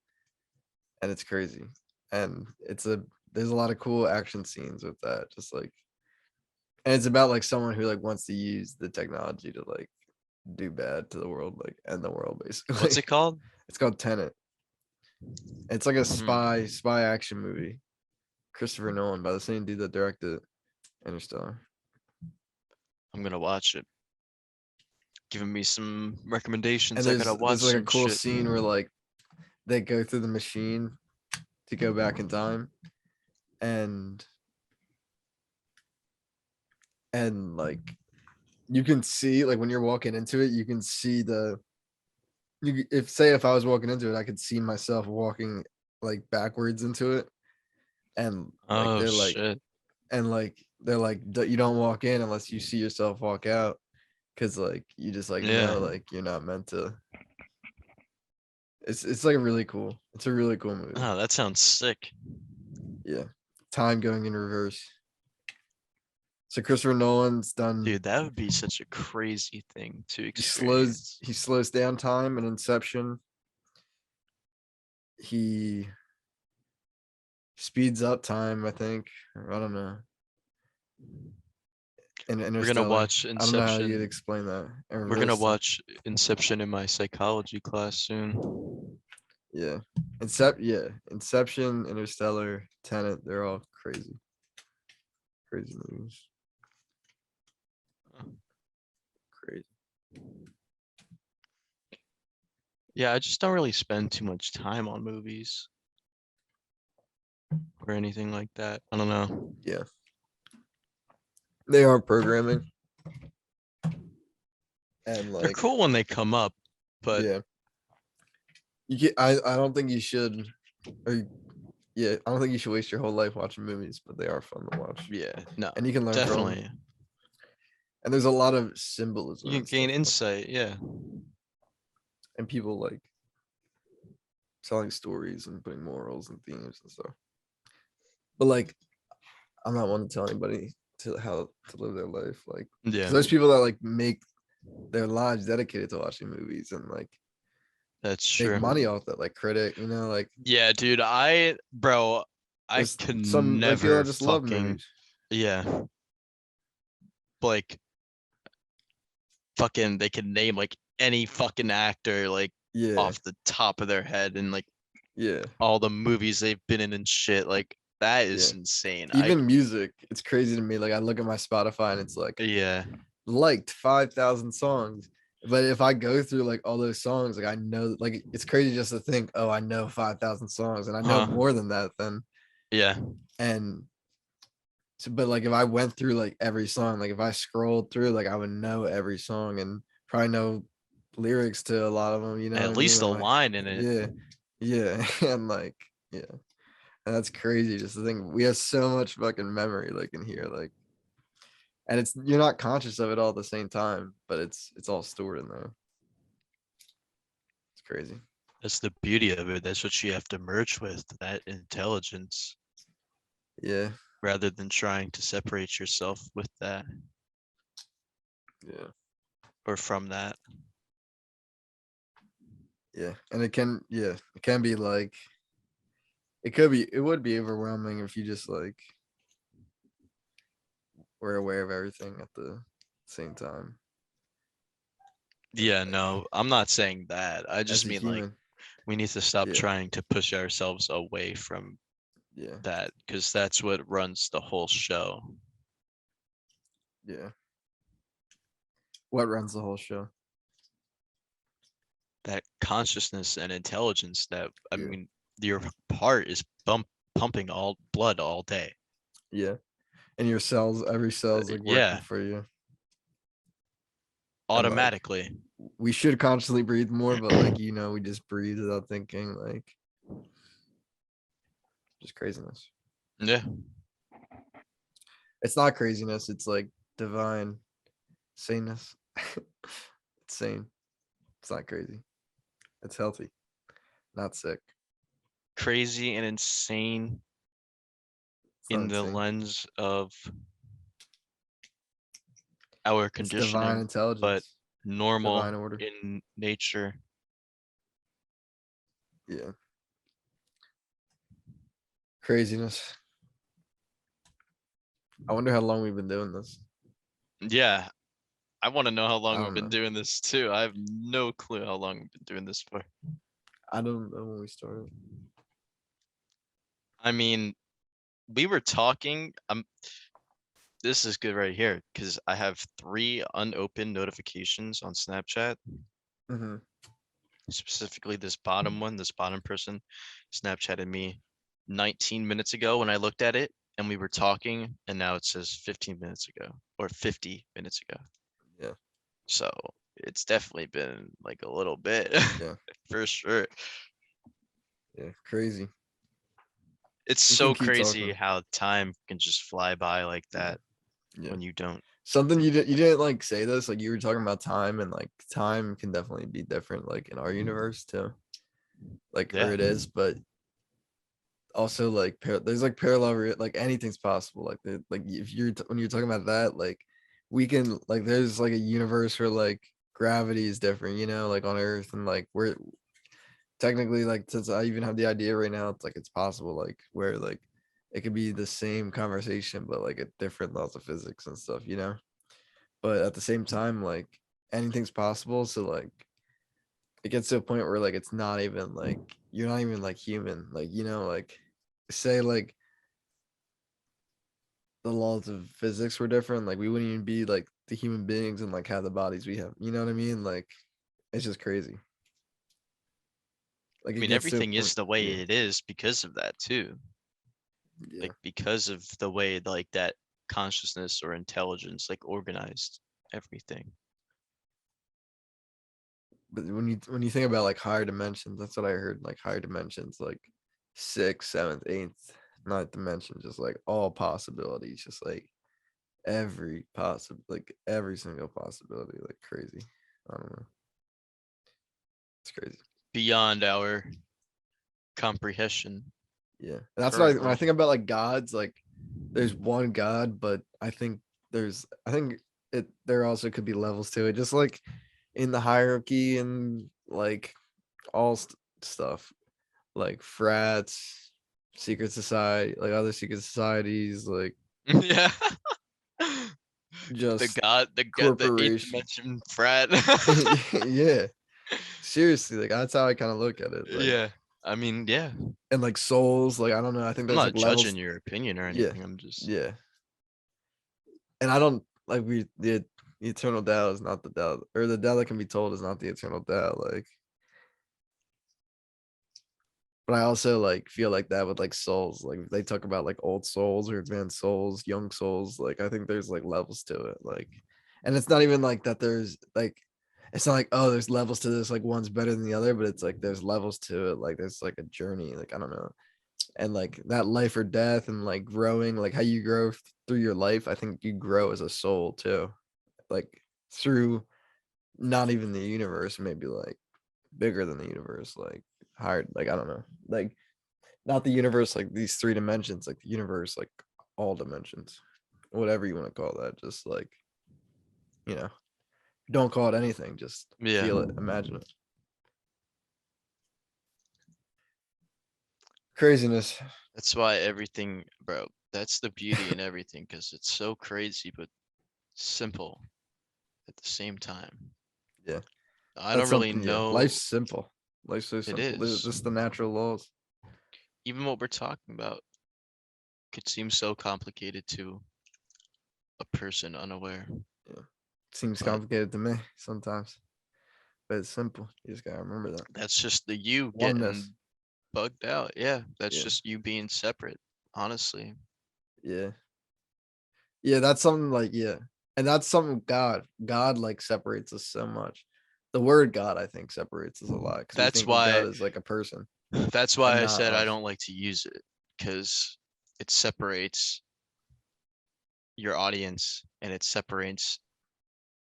And it's crazy. And there's a lot of cool action scenes with that. Just like, and it's about like someone who like wants to use the technology to like do bad to the world, like end the world What's basically. it called? It's called Tenet. It's like a Hmm. spy action movie. Christopher Nolan, by the same dude that directed Interstellar. I'm gonna watch it. Giving me some And recommendations. I gotta there's watch like a some cool shit. scene where like they go through the machine to go back in time, and like you can see like when you're walking into it, you can see if I was walking into it, I could see myself walking like backwards into it, and like Oh shit. they're like you don't walk in unless you see yourself walk out, because like you just like Yeah. know like you're not meant to. It's like really cool. It's a really cool movie. Oh, that sounds sick. Yeah, time going in reverse. So Christopher Nolan's done. Dude, that would be such a crazy thing to He slows experience. he slows down time in Inception. He speeds up time, I think. Or I don't know. In We're gonna Interstellar. watch I don't know how you'd Inception. explain that. In We're gonna reverse. watch Inception in my psychology class soon. Yeah. Inception, Interstellar, Tenet, they're all crazy. Crazy movies. Crazy. Yeah, I just don't really spend too much time on movies or anything like that. I don't know. Yeah. They are programming. And They're like, cool when they come up, but yeah. I don't think you should, or yeah, I don't think you should waste your whole life watching movies, but they are fun to watch. yeah, no, And you can learn from them. definitely. And there's a lot of symbolism You can and gain stuff. insight, yeah. And people like telling stories and putting morals and themes and stuff. But like, I'm not one to tell anybody to how to live their life. Like, 'cause Yeah, there's people that like make their lives dedicated to watching movies and like that's make true. money off that. Like critic, like Yeah, dude, bro, I there's could some like people never that just love fucking, movies. yeah, like fucking, they can name like any fucking actor like Yeah, off the top of their head and like yeah, all the movies they've been in and shit. Like that yeah. is insane. Even music, it's crazy to me. Like I look at my Spotify and it's like Yeah, liked 5,000 songs. But if I go through like all those songs, like I know, like it's crazy just to think, oh, I know 5,000 songs, and I know huh? more than that. Then Yeah, and so, but like if I went through like every song, like if I scrolled through, like I would know every song and probably know lyrics to a lot of them. You know what I at mean? least a And like, line in it. yeah, yeah, and like, yeah, and that's crazy. Just to think we have so much fucking memory, like in here, like, and it's you're not conscious of it all at the same time, but it's all stored in there. It's crazy. That's the beauty of it. That's what you have to merge with, that intelligence, Yeah, rather than trying to separate yourself with that yeah, or from that. yeah, and it can be like it would be overwhelming if you just like were aware of everything at the same time. Yeah, no, I'm not saying that. I As just a mean like human, we need to stop yeah, trying to push ourselves away from yeah, that because that's what runs the whole show. yeah. What runs the whole show? That consciousness and intelligence that I Yeah, mean your heart is pumping all blood all day. yeah. And your cells, every cell's like working Yeah, for you. And like automatically. we should consciously breathe more, but like we just breathe without thinking, like just craziness. Yeah. It's not craziness, it's like divine saneness. It's sane. It's not crazy. It's healthy, not sick. Crazy and insane It's not in the insane. lens of our It's divine conditioning, but intelligence, normal divine order. in nature. Yeah. Craziness. I wonder how long we've been doing this. Yeah, I want to know how I long we've don't been know. doing this too. I have no clue how long we've been doing this for. I don't know when we started. I mean, we were talking. This is good right here because I have 3 unopened notifications on Snapchat. Hmm. Specifically, this bottom one, this bottom person, Snapchatted me 19 minutes ago when I looked at it, and we were talking, and now it says 15 minutes ago or 50 minutes ago. Yeah. So it's definitely been like a little bit Yeah. for sure. Yeah. Crazy. It's We can so keep crazy talking. how time can just fly by like Yeah. that Yeah. when you don't. Something you didn't like say this, like you were talking about time, and like time can definitely be different like in our universe too. Like, or Yeah. it is, but also like there's like parallel like anything's possible. Like like if you're when you're talking about that, like we can like there's like a universe where like gravity is different, like on Earth, and like we're technically, like, since I even have the idea right now, it's like it's possible, like where like it could be the same conversation but like at different laws of physics and stuff. But at the same time, like anything's possible, so like it gets to a point where like it's not even like you're not even like human, like like say like the laws of physics were different, like we wouldn't even be like the human beings and like have the bodies we have, you know what I mean? Like it's just crazy. Like I it mean, gets to a everything point. is the way Yeah. it is because of that too. Yeah. Like because of the way like that consciousness or intelligence like organized everything. But when you think about like higher dimensions, that's what I heard. Like higher dimensions, like sixth, seventh, eighth, ninth dimension, just like all possibilities, just like like every single possibility, like crazy. I don't know. It's crazy. Beyond our comprehension Yeah. And that's what when I currently. think about like gods, like there's one God, but I think it there also could be levels to it, just like in the hierarchy and like all stuff. Like frats, secret society, like other secret societies, like Yeah. just The eighth corporation. dimension frat. Yeah, seriously, like that's how I kind of look at it. Like, Yeah. I mean, yeah. and like souls, like I don't know. I think I'm there's not like judging levels. your opinion or Yeah, anything. I'm just yeah. And I don't like the eternal Tao is not the Tao, or the Tao that can be told is not the eternal Tao. Like, but I also like feel like that with like souls. Like they talk about like old souls or advanced souls, young souls. Like I think there's like levels to it. Like, and it's not even like that. There's like, it's not like, oh, there's levels to this. Like one's better than the other, but it's like there's levels to it. Like there's like a journey. Like I don't know, and like that life or death and like growing, like how you grow through your life. I think you grow as a soul too. Like through not even the universe, maybe like bigger than the universe, like higher. Like I don't know, like not the universe like these three dimensions, like the universe, like all dimensions, whatever you want to call that. Just like, you know, don't call it anything, just yeah. feel it, imagine it. Craziness. That's why everything, bro. That's the beauty in everything because it's so crazy but simple at the same time. Yeah, I that's don't really something. Yeah, life's know. simple. Life's so It simple. is. This is the natural laws. Even what we're talking about could seem so complicated to a person unaware. Yeah, seems But complicated to me sometimes, but it's simple. You just gotta remember that that's just the you oneness. getting bugged out. Yeah, that's Yeah, just you being separate, honestly. yeah, yeah. That's something like, yeah, and that's something God like separates us so much. The word God, I think, separates us a lot because we That's think of God why as like a person that's and why I not said I us. don't like to use it because it separates your audience and it separates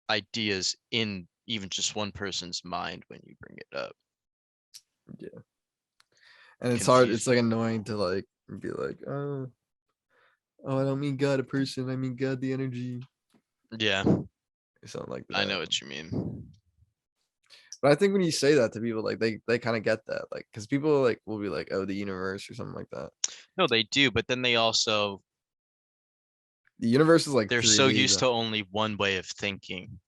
ideas in even just one person's mind when you bring it up. Yeah, and it's hard. It's like Confuses. annoying to like be like, oh, I don't mean God a person. I mean God the energy Yeah, or something like I that. know what you mean. But I think when you say that to people, like they kind of get that, like because people like will be like, oh, the universe or something like that. No, they do, but then they also The universe is like they're so 3D used though. to only one way of thinking.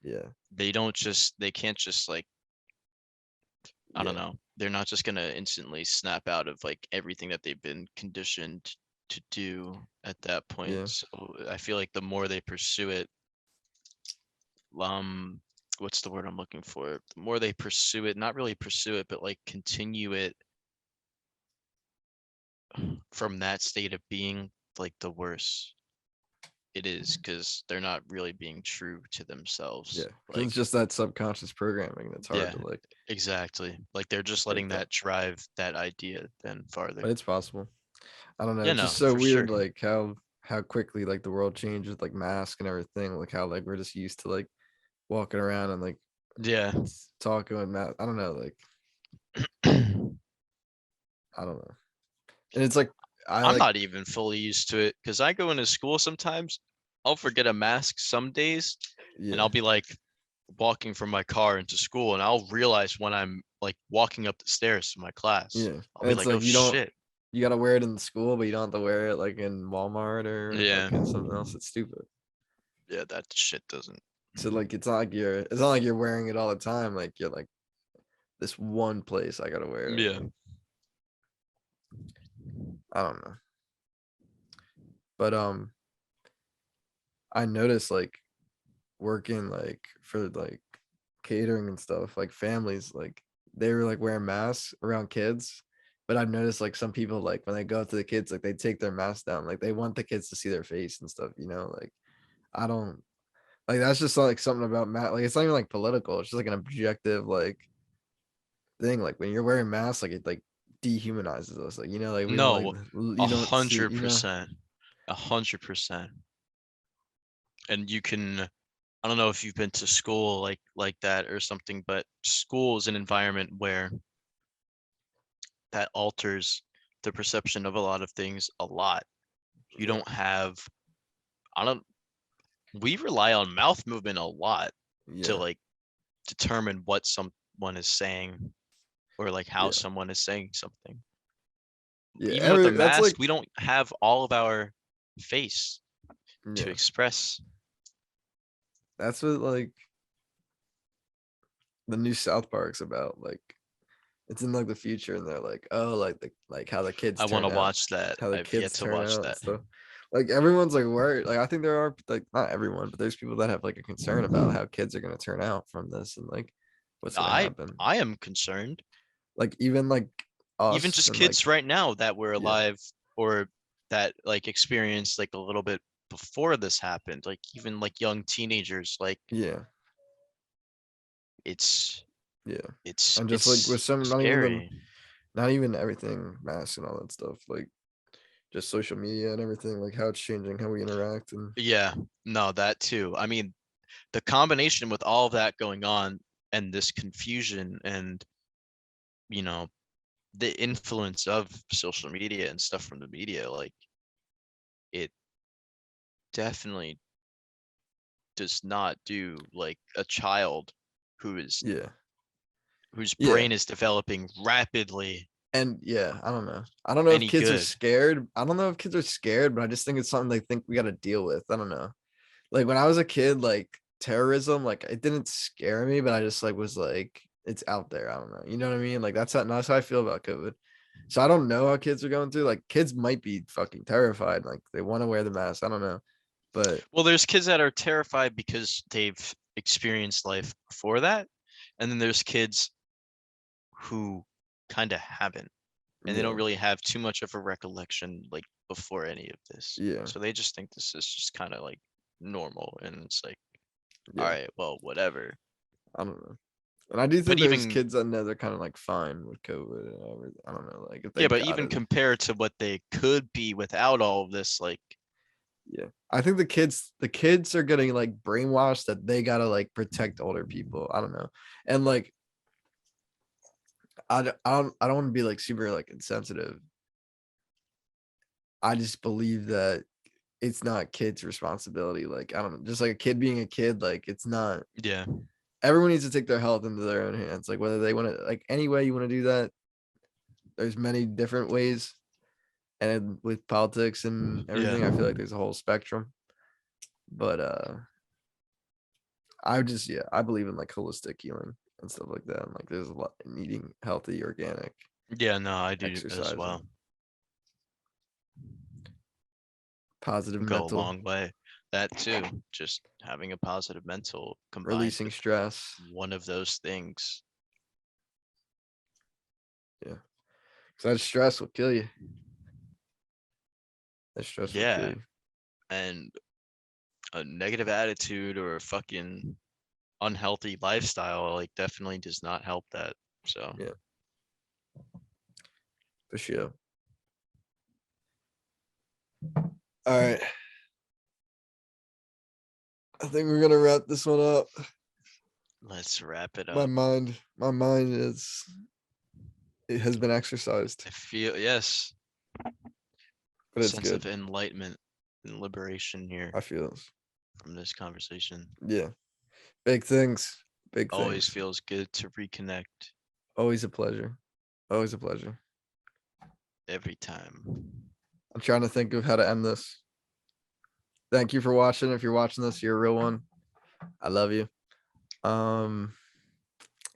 Yeah, They can't just like I don't yeah, know. They're not just gonna instantly snap out of like everything that they've been conditioned to do at that point. yeah, So I feel like the more they pursue it, um, what's the word I'm looking for? The more they pursue it, not really pursue it, but like continue it from that state of being, like the worse it is because they're not really being true to themselves. Yeah, because Like, it's just that subconscious programming that's hard yeah, to like exactly. Like they're just break letting that. that drive that idea then farther. But it's possible. I don't know. Yeah, It's no, just so for sure. weird, like how quickly like the world changed with like masks and everything. Like how like we're just used to like walking around and like Yeah. talking with mask. I don't know. Like I don't know. And it's like I I'm like not even fully used to it because I go into school sometimes. I'll forget a mask some days, and yeah I'll be like walking from my car into school, and I'll realize when I'm like walking up the stairs to my class. yeah. I'll And be it's like, oh like shit. you gotta wear it in school, but you don't have to wear it like in Walmart or Yeah. like in something else. It's stupid. Yeah, that shit doesn't. So like it's not like you're wearing it all the time. Like you're like this one place I gotta wear it. Yeah. Like, I don't know. But I noticed like working like for like catering and stuff, like families, like they were like wearing masks around kids. But I've noticed like some people like when they go up to the kids, like they take their mask down, like they want the kids to see their face and stuff, you know, like I don't like that's just like something about Matt. Like it's not even like political, it's just like an objective like thing. Like when you're wearing masks, like it like dehumanizes us. Like, you know, like we don't No, like a you don't see, hundred you know. percent, 100%. And you can, I don't know if you've been to school like that or something, but school is an environment where that alters the perception of a lot of things a lot. You Yeah. don't have, I don't, we rely on mouth movement a lot to Yeah. like determine what someone is saying or like how Yeah. someone is saying something. Yeah. Even with a Every that's mask, like we don't have all of our face to yeah. express. That's what like the new South Park's about. Like it's in like the future and they're like, oh, like the like how the kids I want to turn out, watch that. how the I've yet kids to turn watch out and that. stuff. Like everyone's like worried. Like I think there are like not everyone, but there's people that have like a concern about how kids are gonna turn out from this and like what's gonna I happen. I am concerned. Like even like Even us just and like kids right now that were yeah, alive or that like experienced like a little bit before this happened, like even like young teenagers, like yeah, it's yeah. it's And just like with it's some scary. not even everything masks and all that stuff, like just social media and everything, like how it's changing how we interact and Yeah, no, that too. I mean, the combination with all of that going on and this confusion and you know the influence of social media and stuff from the media, like it definitely does not do like a child who is yeah. whose Yeah. brain is developing rapidly And yeah, I don't know. I don't know if any kids are good. scared. I don't know if kids are scared, but I just think it's something they think we got to deal with. I don't know. Like when I was a kid, like terrorism, like it didn't scare me, but I just like was like, it's out there. I don't know. You know what I mean? Like that's how I feel about COVID. So I don't know how kids are going through. Like kids might be fucking terrified. Like they want to wear the mask. I don't know. But Well, there's kids that are terrified because they've experienced life before that, and then there's kids who kind of haven't, and they don't yeah, really have too much of a recollection like before any of this. yeah, So they just think this is just kind of like normal, and it's like, all yeah. right, well, whatever. I don't know. And I do But think there's even kids that know they're kind of like fine with COVID and everything. I don't know. Like if they yeah, but got even it. compared to what they could be without all of this, like Yeah. I think the kids are getting like brainwashed that they gotta like protect older people. I don't know. And like I don't want to be like super like insensitive. I just believe that it's not kids' responsibility. Like, I don't know, just like a kid being a kid, like it's not yeah, everyone needs to take their health into their own hands. Like whether they want to like any way you want to do that, there's many different ways. And with politics and yeah, everything, I feel like there's a whole spectrum. But I just yeah, I believe in like holistic healing and stuff like that. And like there's a lot in eating healthy, organic, yeah. No, I do as exercising, well. positive Go a mental, long way. That too, just having a positive mental combined releasing with stress. one of those things. Yeah. So that stress will kill you. That stress will kill Yeah, you. and a negative attitude or a fucking unhealthy lifestyle, like definitely does not help that. So Yeah. For sure. All right. I think we're gonna wrap this one up. let's wrap it My up. mind it has been exercised, I feel yes, but it's sense good. of enlightenment and liberation here I feel this. from this conversation. Yeah. Big things. Big Always things. feels good to reconnect Always a pleasure. Always a pleasure. every time. I'm trying to think of how to end this. Thank you for watching. If you're watching this, you're a real one. I love you. Um,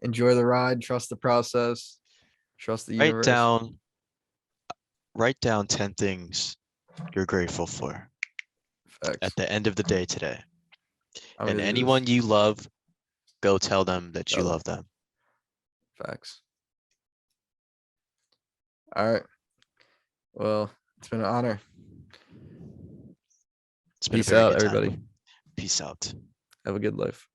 enjoy the ride, trust the process, trust the Write universe. down write down 10 things you're grateful for Facts. at the end of the day today. I'm And gonna do this. anyone you love, go tell them that you Tell them. love them. Facts. All right. Well, it's been an honor. It's been a Peace very out, good time. everybody. Peace out. Have a good life.